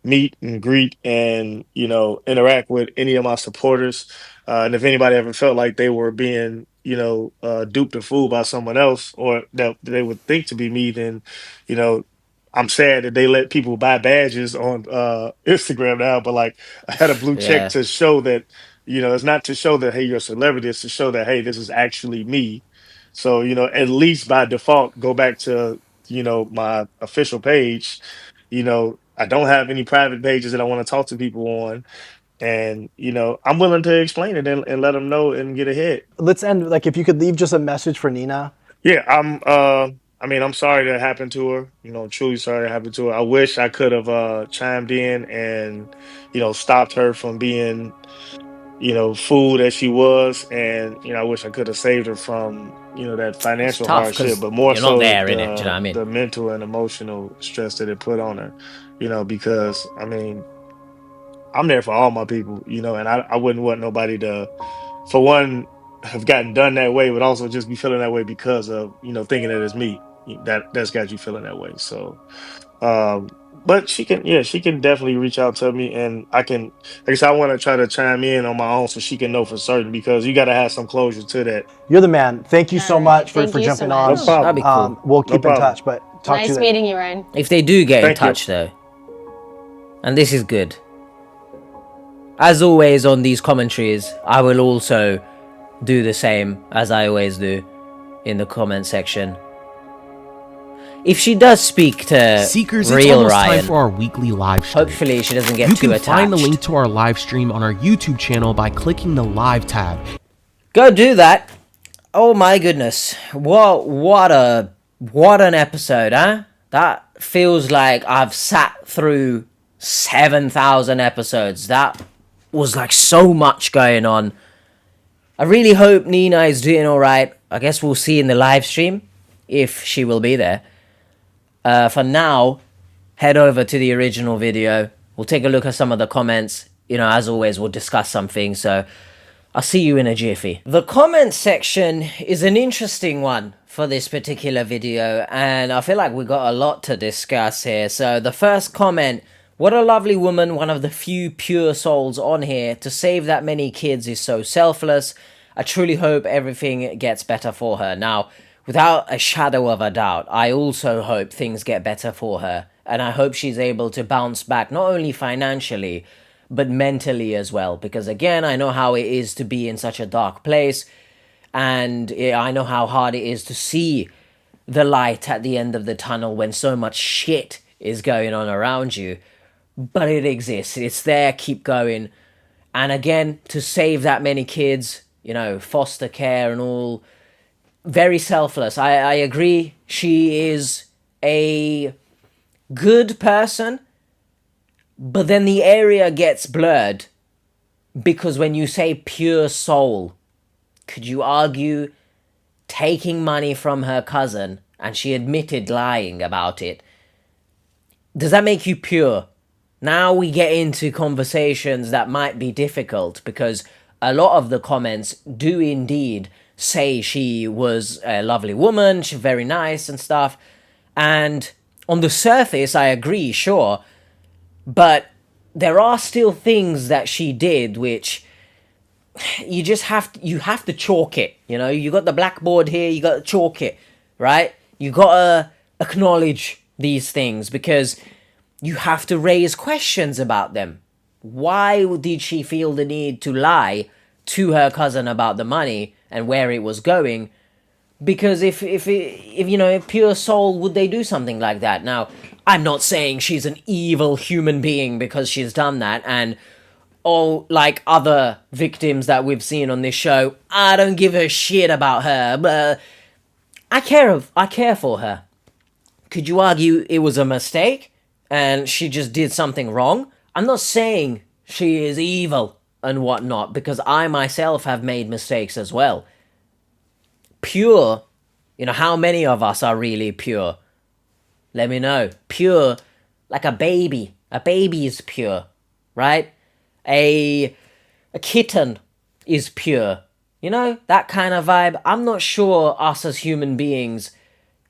meet and greet and, interact with any of my supporters. And if anybody ever felt like they were being, duped or fooled by someone else or that they would think to be me, then, you know, I'm sad that they let people buy badges on Instagram now, but like I had a blue check Yeah. to show that, it's not to show that, hey, you're a celebrity, it's to show that, hey, this is actually me. So, at least by default, go back to, my official page. I don't have any private pages that I want to talk to people on. And, I'm willing to explain it and let them know and get ahead. Let's end, like, if you could leave just a message for Nina. Yeah, I'm sorry that happened to her. Truly sorry that happened to her. I wish I could have chimed in and, stopped her from being, fool that she was. And, I wish I could have saved her from, that It's financial tough hardship, because but more you're not so there in it. Do you know what I the mean? the mental and emotional stress that it put on her, because I mean, I'm there for all my people, and I wouldn't want nobody to, for one, have gotten done that way, but also just be feeling that way because of, thinking that it's me that's got you feeling that way. So, but she can definitely reach out to me and I can, like I said, I want to try to chime in on my own so she can know for certain because you got to have some closure to that. You're the man. Thank you so much for, Thank you so jumping on. much. No problem. That'd be cool. We'll No keep in problem. touch, but talk to you Nice later. meeting you, Ryan. If they do get in Thank you. touch, though, and this is good, as always on these commentaries, I will also do the same as I always do in the comment section. If she does speak to Seekers, it's real almost Ryan, time for our weekly live stream. hopefully she doesn't get You too can attached. find the link to our live stream on our YouTube channel by clicking the live tab. Go do that. Oh my goodness. What an episode, huh? That feels like I've sat through 7,000 episodes. That was like so much going on. I really hope Nina is doing alright. I guess we'll see in the live stream if she will be there. For now, head over to the original video. We'll take a look at some of the comments. As always, we'll discuss something. So I'll see you in a jiffy. The comment section is an interesting one for this particular video, and I feel like we got a lot to discuss here. So the first comment, what a lovely woman, one of the few pure souls on here. To save that many kids is so selfless. I truly hope everything gets better for her. Now, without a shadow of a doubt, I also hope things get better for her. And I hope she's able to bounce back, not only financially, but mentally as well. Because again, I know how it is to be in such a dark place. And I know how hard it is to see the light at the end of the tunnel when so much shit is going on around you. But it exists. It's there. Keep going. And again, to save that many kids, foster care and all, very selfless. I agree. She is a good person, but then the area gets blurred because when you say pure soul, could you argue taking money from her cousin and she admitted lying about it? Does that make you pure? Now we get into conversations that might be difficult because a lot of the comments do indeed say she was a lovely woman, she's very nice and stuff. And on the surface, I agree, sure. But there are still things that she did which you have to chalk it. You got the blackboard here, you got to chalk it, right? You got to acknowledge these things because you have to raise questions about them. Why did she feel the need to lie to her cousin about the money and where it was going? Because if pure soul, would they do something like that? Now, I'm not saying she's an evil human being because she's done that, and like other victims that we've seen on this show, I don't give a shit about her, but I care for her. Could you argue it was a mistake and she just did something wrong? I'm not saying she is evil and whatnot, because I myself have made mistakes as well. Pure, how many of us are really pure? Let me know. Pure, like a baby. A baby is pure, right? A kitten is pure. That kind of vibe. I'm not sure us as human beings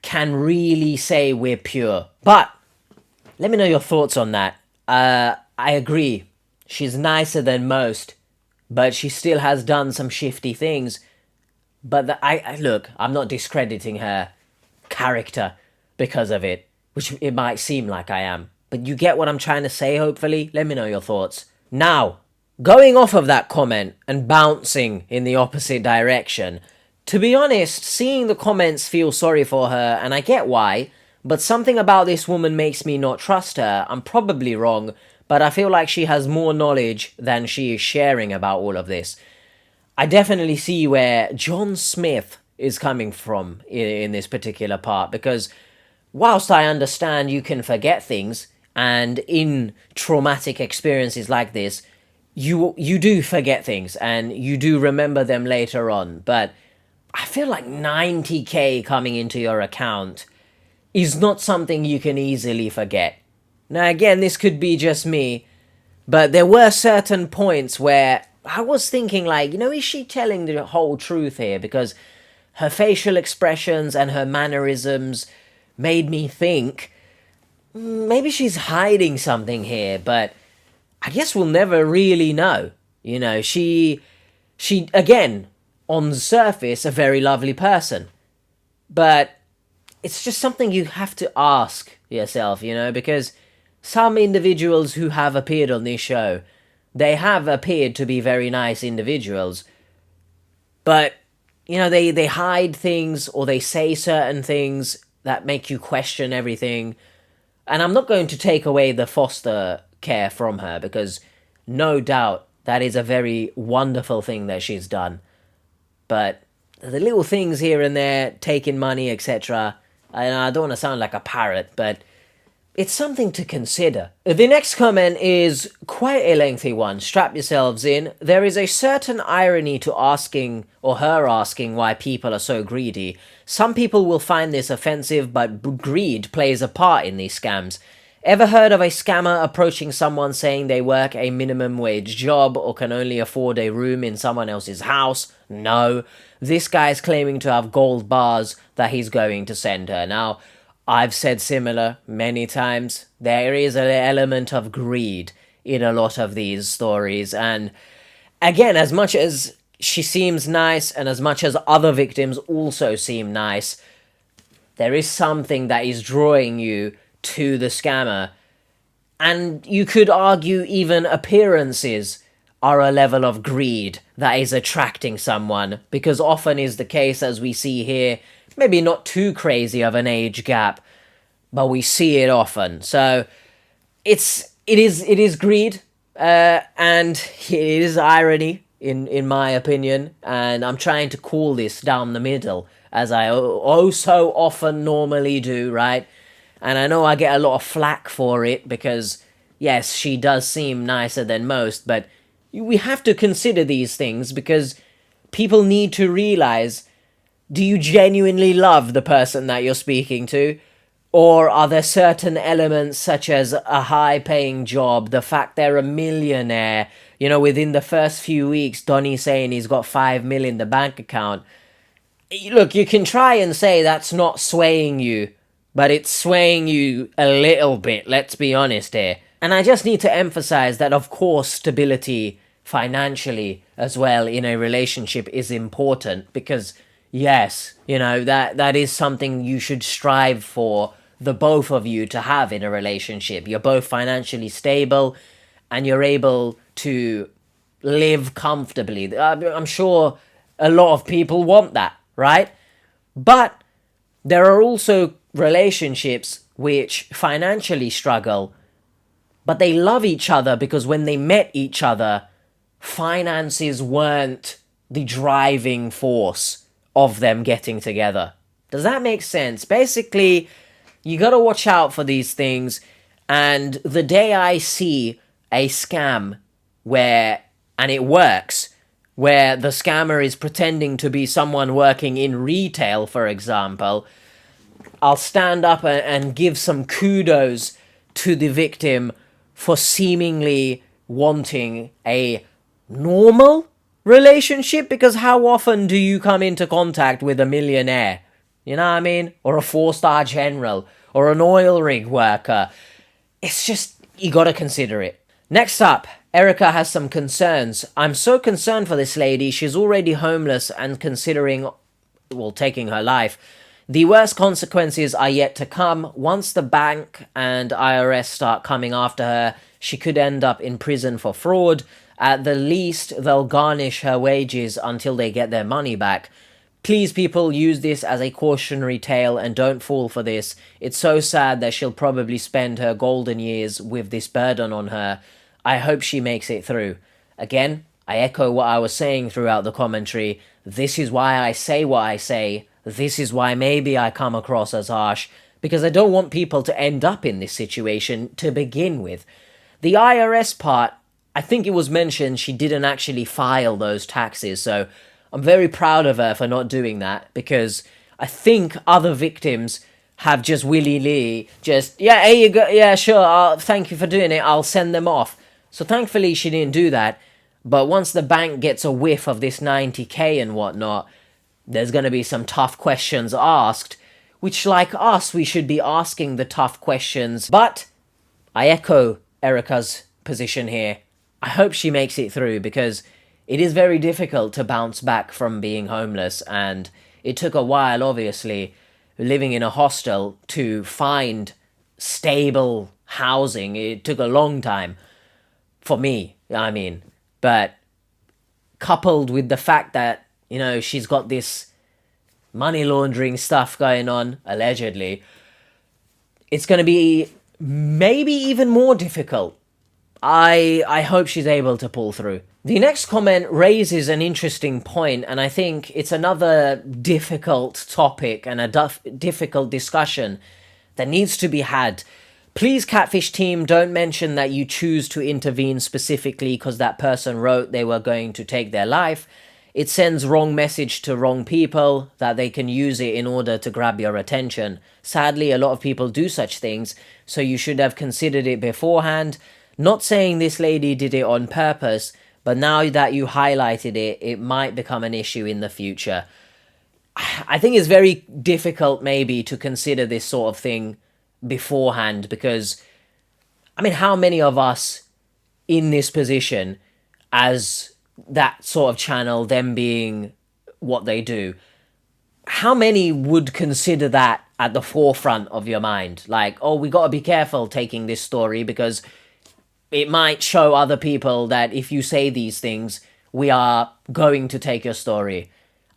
can really say we're pure. But let me know your thoughts on that. I agree. She's nicer than most, but she still has done some shifty things. But I look, I'm not discrediting her character because of it, which it might seem like I am. But you get what I'm trying to say, hopefully? Let me know your thoughts. Now, going off of that comment and bouncing in the opposite direction, to be honest, seeing the comments feel sorry for her, and I get why, but something about this woman makes me not trust her. I'm probably wrong, but I feel like she has more knowledge than she is sharing about all of this. I definitely see where John Smith is coming from in this particular part, because whilst I understand you can forget things, and in traumatic experiences like this, you do forget things, and you do remember them later on, but I feel like 90k coming into your account is not something you can easily forget. Now again, this could be just me, but there were certain points where I was thinking like, is she telling the whole truth here? Because her facial expressions and her mannerisms made me think maybe she's hiding something here, but I guess we'll never really know. She again, on the surface, a very lovely person. But it's just something you have to ask yourself, because some individuals who have appeared on this show, they have appeared to be very nice individuals. But, they hide things, or they say certain things that make you question everything. And I'm not going to take away the foster care from her, because no doubt that is a very wonderful thing that she's done. But the little things here and there, taking money, etc., I don't want to sound like a parrot, but it's something to consider. The next comment is quite a lengthy one. Strap yourselves in. There is a certain irony to asking, or her asking, why people are so greedy. Some people will find this offensive, but greed plays a part in these scams. Ever heard of a scammer approaching someone saying they work a minimum wage job or can only afford a room in someone else's house? No. This guy's claiming to have gold bars that he's going to send her. Now, I've said similar many times. There is an element of greed in a lot of these stories. And again, as much as she seems nice and as much as other victims also seem nice, there is something that is drawing you to the scammer. And you could argue even appearances are a level of greed that is attracting someone, because often is the case, as we see here, maybe not too crazy of an age gap, but we see it often. So it is greed, and it is irony in my opinion, and I'm trying to call this down the middle, as I so often normally do, right? And I know I get a lot of flack for it, because yes, she does seem nicer than most, but we have to consider these things, because people need to realize, do you genuinely love the person that you're speaking to? Or are there certain elements such as a high-paying job, the fact they're a millionaire, within the first few weeks, Donnie saying he's got 5 million in the bank account. Look, you can try and say that's not swaying you, but it's swaying you a little bit, let's be honest here. And I just need to emphasize that, of course, stability financially as well in a relationship is important, because yes, that is something you should strive for the both of you to have in a relationship. You're both financially stable and you're able to live comfortably. I'm sure a lot of people want that, right? But there are also relationships which financially struggle, but they love each other because when they met each other, finances weren't the driving force of them getting together. Does that make sense? Basically, you gotta watch out for these things, and the day I see a scam and it works, where the scammer is pretending to be someone working in retail, for example, I'll stand up and give some kudos to the victim for seemingly wanting a normal relationship, because how often do you come into contact with a millionaire? You know what I mean? Or a 4-star general, or an oil rig worker. It's just, you gotta consider it. Next up, Erica has some concerns. I'm so concerned for this lady. She's already homeless and considering, well, taking her life. The worst consequences are yet to come. Once the bank and IRS start coming after her, she could end up in prison for fraud. At the least, they'll garnish her wages until they get their money back. Please, people, use this as a cautionary tale and don't fall for this. It's so sad that she'll probably spend her golden years with this burden on her. I hope she makes it through. Again, I echo what I was saying throughout the commentary. This is why I say what I say. This is why maybe I come across as harsh, because I don't want people to end up in this situation to begin with. The IRS part, I think it was mentioned she didn't actually file those taxes, so I'm very proud of her for not doing that, because I think other victims have just willy-nilly yeah, here you go, yeah, sure, thank you for doing it, I'll send them off. So thankfully she didn't do that, but once the bank gets a whiff of this 90k and whatnot, there's going to be some tough questions asked, which, like us, we should be asking the tough questions. But I echo Erica's position here. I hope she makes it through, because it is very difficult to bounce back from being homeless, and it took a while, obviously, living in a hostel to find stable housing. It took a long time for me, I mean, but coupled with the fact that, you know, she's got this money laundering stuff going on, allegedly, it's going to be maybe even more difficult. I hope she's able to pull through. The next comment raises an interesting point, and I think it's another difficult topic and a difficult discussion that needs to be had. Please, Catfish team, don't mention that you choose to intervene specifically because that person wrote they were going to take their life. It sends wrong message to wrong people that they can use it in order to grab your attention. Sadly, a lot of people do such things, so you should have considered it beforehand. Not saying this lady did it on purpose, but now that you highlighted it, it might become an issue in the future. I think it's very difficult maybe to consider this sort of thing beforehand, because, I mean, how many of us in this position as that sort of channel, them being what they do, how many would consider that at the forefront of your mind? Like, oh, we got to be careful taking this story because it might show other people that if you say these things, we are going to take your story.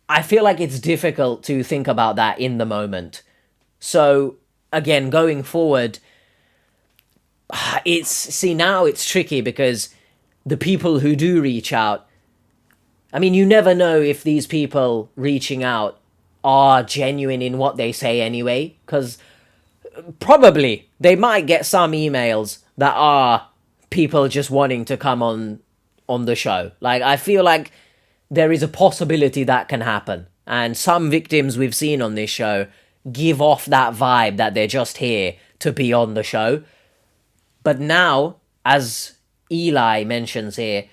I feel like it's difficult to think about that in the moment. So, again, going forward, now it's tricky because the people who do reach out, I mean, you never know if these people reaching out are genuine in what they say anyway, because probably they might get some emails that are people just wanting to come on the show. Like, I feel like there is a possibility that can happen. And some victims we've seen on this show give off that vibe that they're just here to be on the show. But now, as Eli mentions here,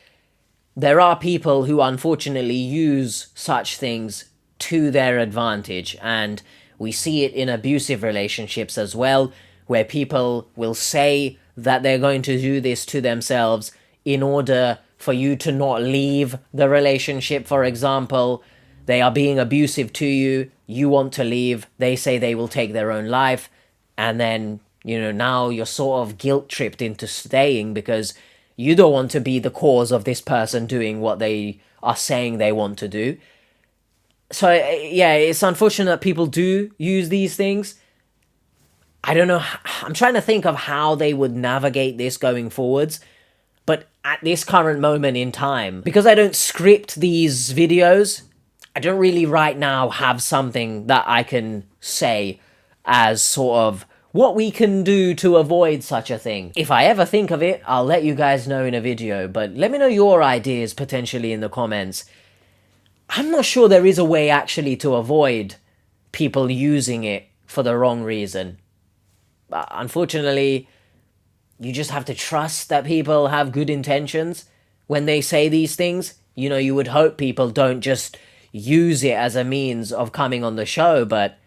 there are people who unfortunately use such things to their advantage, and we see it in abusive relationships as well, where people will say that they're going to do this to themselves in order for you to not leave the relationship. For example, they are being abusive to you, you want to leave, they say they will take their own life, and then, you know, now you're sort of guilt-tripped into staying because you don't want to be the cause of this person doing what they are saying they want to do. So, yeah, it's unfortunate that people do use these things. I don't know. I'm trying to think of how they would navigate this going forwards. But at this current moment in time, because I don't script these videos, I don't really right now have something that I can say as sort of what we can do to avoid such a thing. If I ever think of it, I'll let you guys know in a video, but let me know your ideas potentially in the comments. I'm not sure there is a way actually to avoid people using it for the wrong reason. But unfortunately, you just have to trust that people have good intentions when they say these things. You know, you would hope people don't just use it as a means of coming on the show, but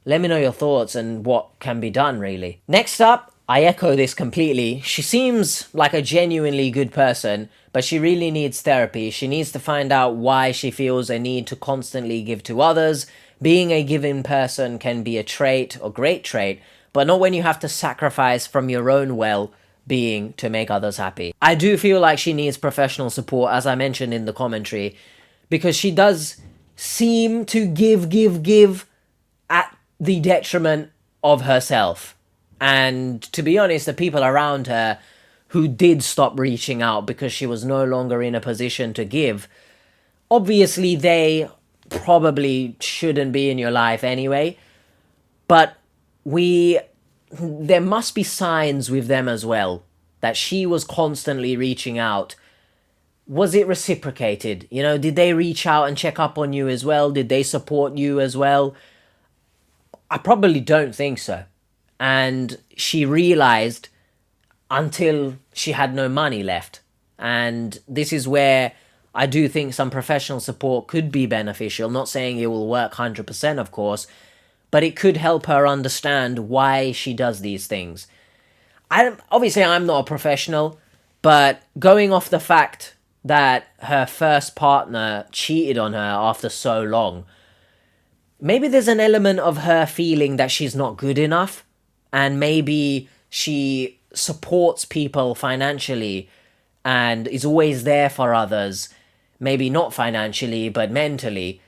Let me know your thoughts and what can be done, really. Next up, I echo this completely. She seems like a genuinely good person, but she really needs therapy. She needs to find out why she feels a need to constantly give to others. Being a giving person can be a trait or great trait, but not when you have to sacrifice from your own well-being to make others happy. I do feel like she needs professional support, as I mentioned in the commentary, because she does seem to give at the detriment of herself. And to be honest, the people around her who did stop reaching out because she was no longer in a position to give, obviously they probably shouldn't be in your life anyway. But there must be signs with them as well that she was constantly reaching out. Was it reciprocated? You know, did they reach out and check up on you as well? Did they support you as well? I probably don't think so. And she realized until she had no money left. And this is where I do think some professional support could be beneficial. Not saying it will work 100%, of course, but it could help her understand why she does these things. Obviously, I'm not a professional, but going off the fact that her first partner cheated on her after so long, maybe there's an element of her feeling that she's not good enough, and maybe she supports people financially and is always there for others, maybe not financially, but mentally,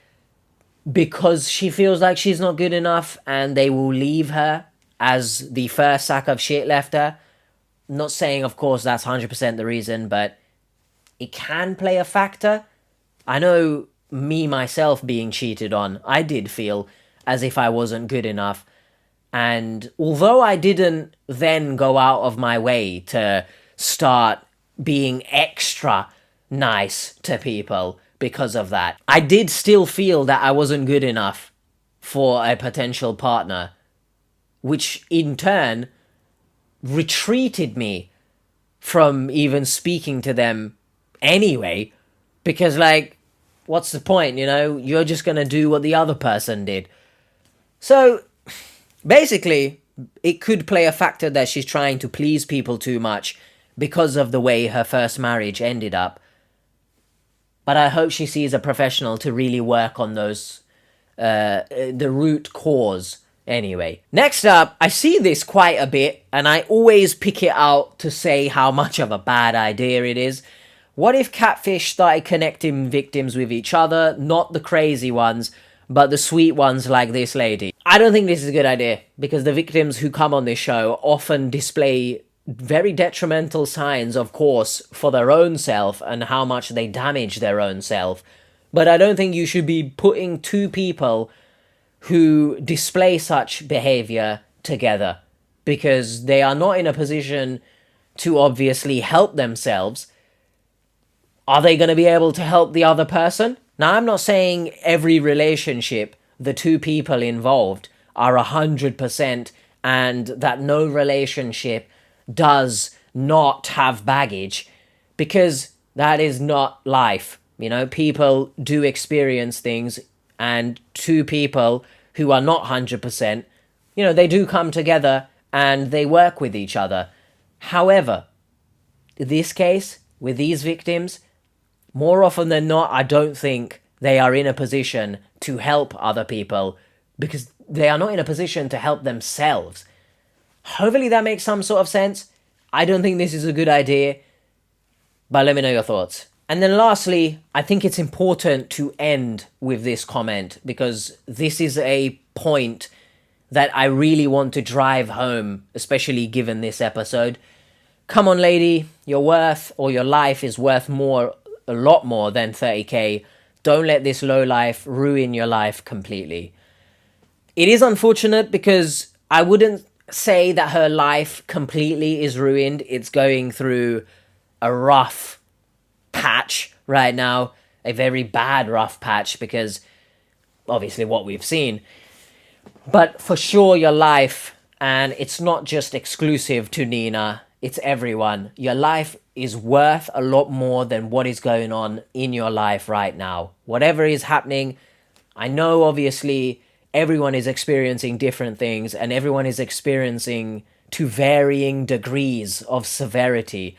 because she feels like she's not good enough and they will leave her as the first sack of shit left her. Not saying, of course, that's 100% the reason, but it can play a factor. I know me, myself, being cheated on, I did feel as if I wasn't good enough. And although I didn't then go out of my way to start being extra nice to people because of that, I did still feel that I wasn't good enough for a potential partner, which in turn retreated me from even speaking to them anyway, because like, what's the point, you know? You're just gonna do what the other person did. So basically, it could play a factor that she's trying to please people too much because of the way her first marriage ended up. But I hope she sees a professional to really work on those, the root cause anyway. Next up, I see this quite a bit, and I always pick it out to say how much of a bad idea it is. What if catfish started connecting victims with each other? Not the crazy ones, but the sweet ones like this lady. I don't think this is a good idea, because the victims who come on this show often display very detrimental signs, of course, for their own self and how much they damage their own self. But I don't think you should be putting two people who display such behavior together, because they are not in a position to obviously help themselves. Are they going to be able to help the other person? Now, I'm not saying every relationship, the two people involved are 100% and that no relationship does not have baggage, because that is not life. You know, people do experience things, and two people who are not 100%, you know, they do come together and they work with each other. However, this case, with these victims, more often than not, I don't think they are in a position to help other people, because they are not in a position to help themselves. Hopefully that makes some sort of sense. I don't think this is a good idea, but let me know your thoughts. And then lastly, I think it's important to end with this comment, because this is a point that I really want to drive home, especially given this episode. Come on, lady, your worth or your life is worth more, a lot more than 30k. Don't let this low life ruin your life completely. It is unfortunate, because I wouldn't say that her life completely is ruined. It's going through a rough patch right now, a very bad rough patch, because obviously what we've seen. But for sure your life, and it's not just exclusive to Nina, it's everyone. Your life is worth a lot more than what is going on in your life right now. Whatever is happening, I know obviously everyone is experiencing different things, and everyone is experiencing to varying degrees of severity.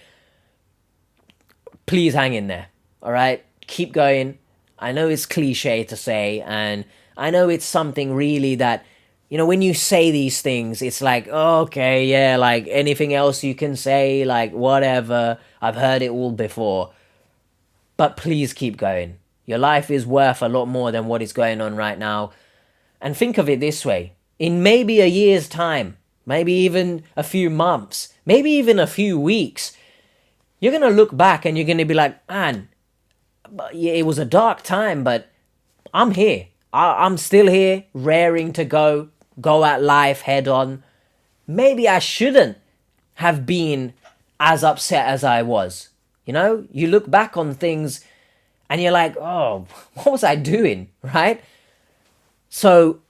Please hang in there, all right? Keep going. I know it's cliche to say, and I know it's something really that, you know, when you say these things, it's like, oh, okay, yeah, like anything else you can say, like whatever, I've heard it all before. But please keep going. Your life is worth a lot more than what is going on right now. And think of it this way. In maybe a year's time, maybe even a few months, maybe even a few weeks, you're going to look back and you're going to be like, man, yeah, it was a dark time, but I'm here. I'm still here, raring to go at life head on. Maybe I shouldn't have been as upset as I was. You know, you look back on things and you're like, oh, what was I doing, right? So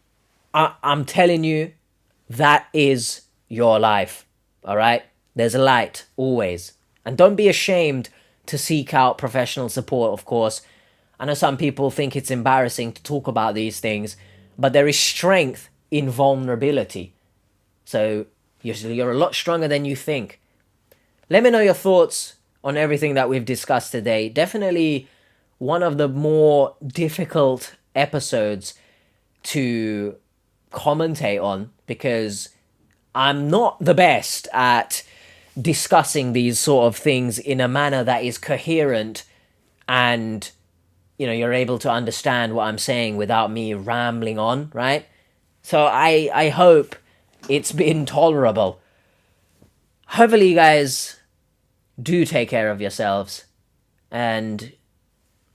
I'm telling you, that is your life, all right? There's a light, always. And don't be ashamed to seek out professional support, of course. I know some people think it's embarrassing to talk about these things, but there is strength in vulnerability. So you're a lot stronger than you think. Let me know your thoughts on everything that we've discussed today. Definitely one of the more difficult episodes to commentate on, because I'm not the best at discussing these sort of things in a manner that is coherent and, you know, you're able to understand what I'm saying without me rambling on, right? So I hope it's been tolerable. Hopefully you guys do take care of yourselves, and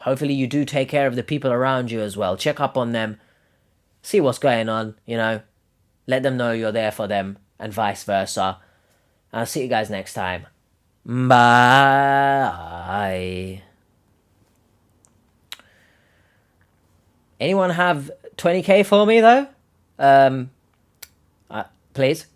hopefully you do take care of the people around you as well. Check up on them, see what's going on, you know, let them know you're there for them, and vice versa. I'll see you guys next time. Bye. Anyone have 20k for me though? Please.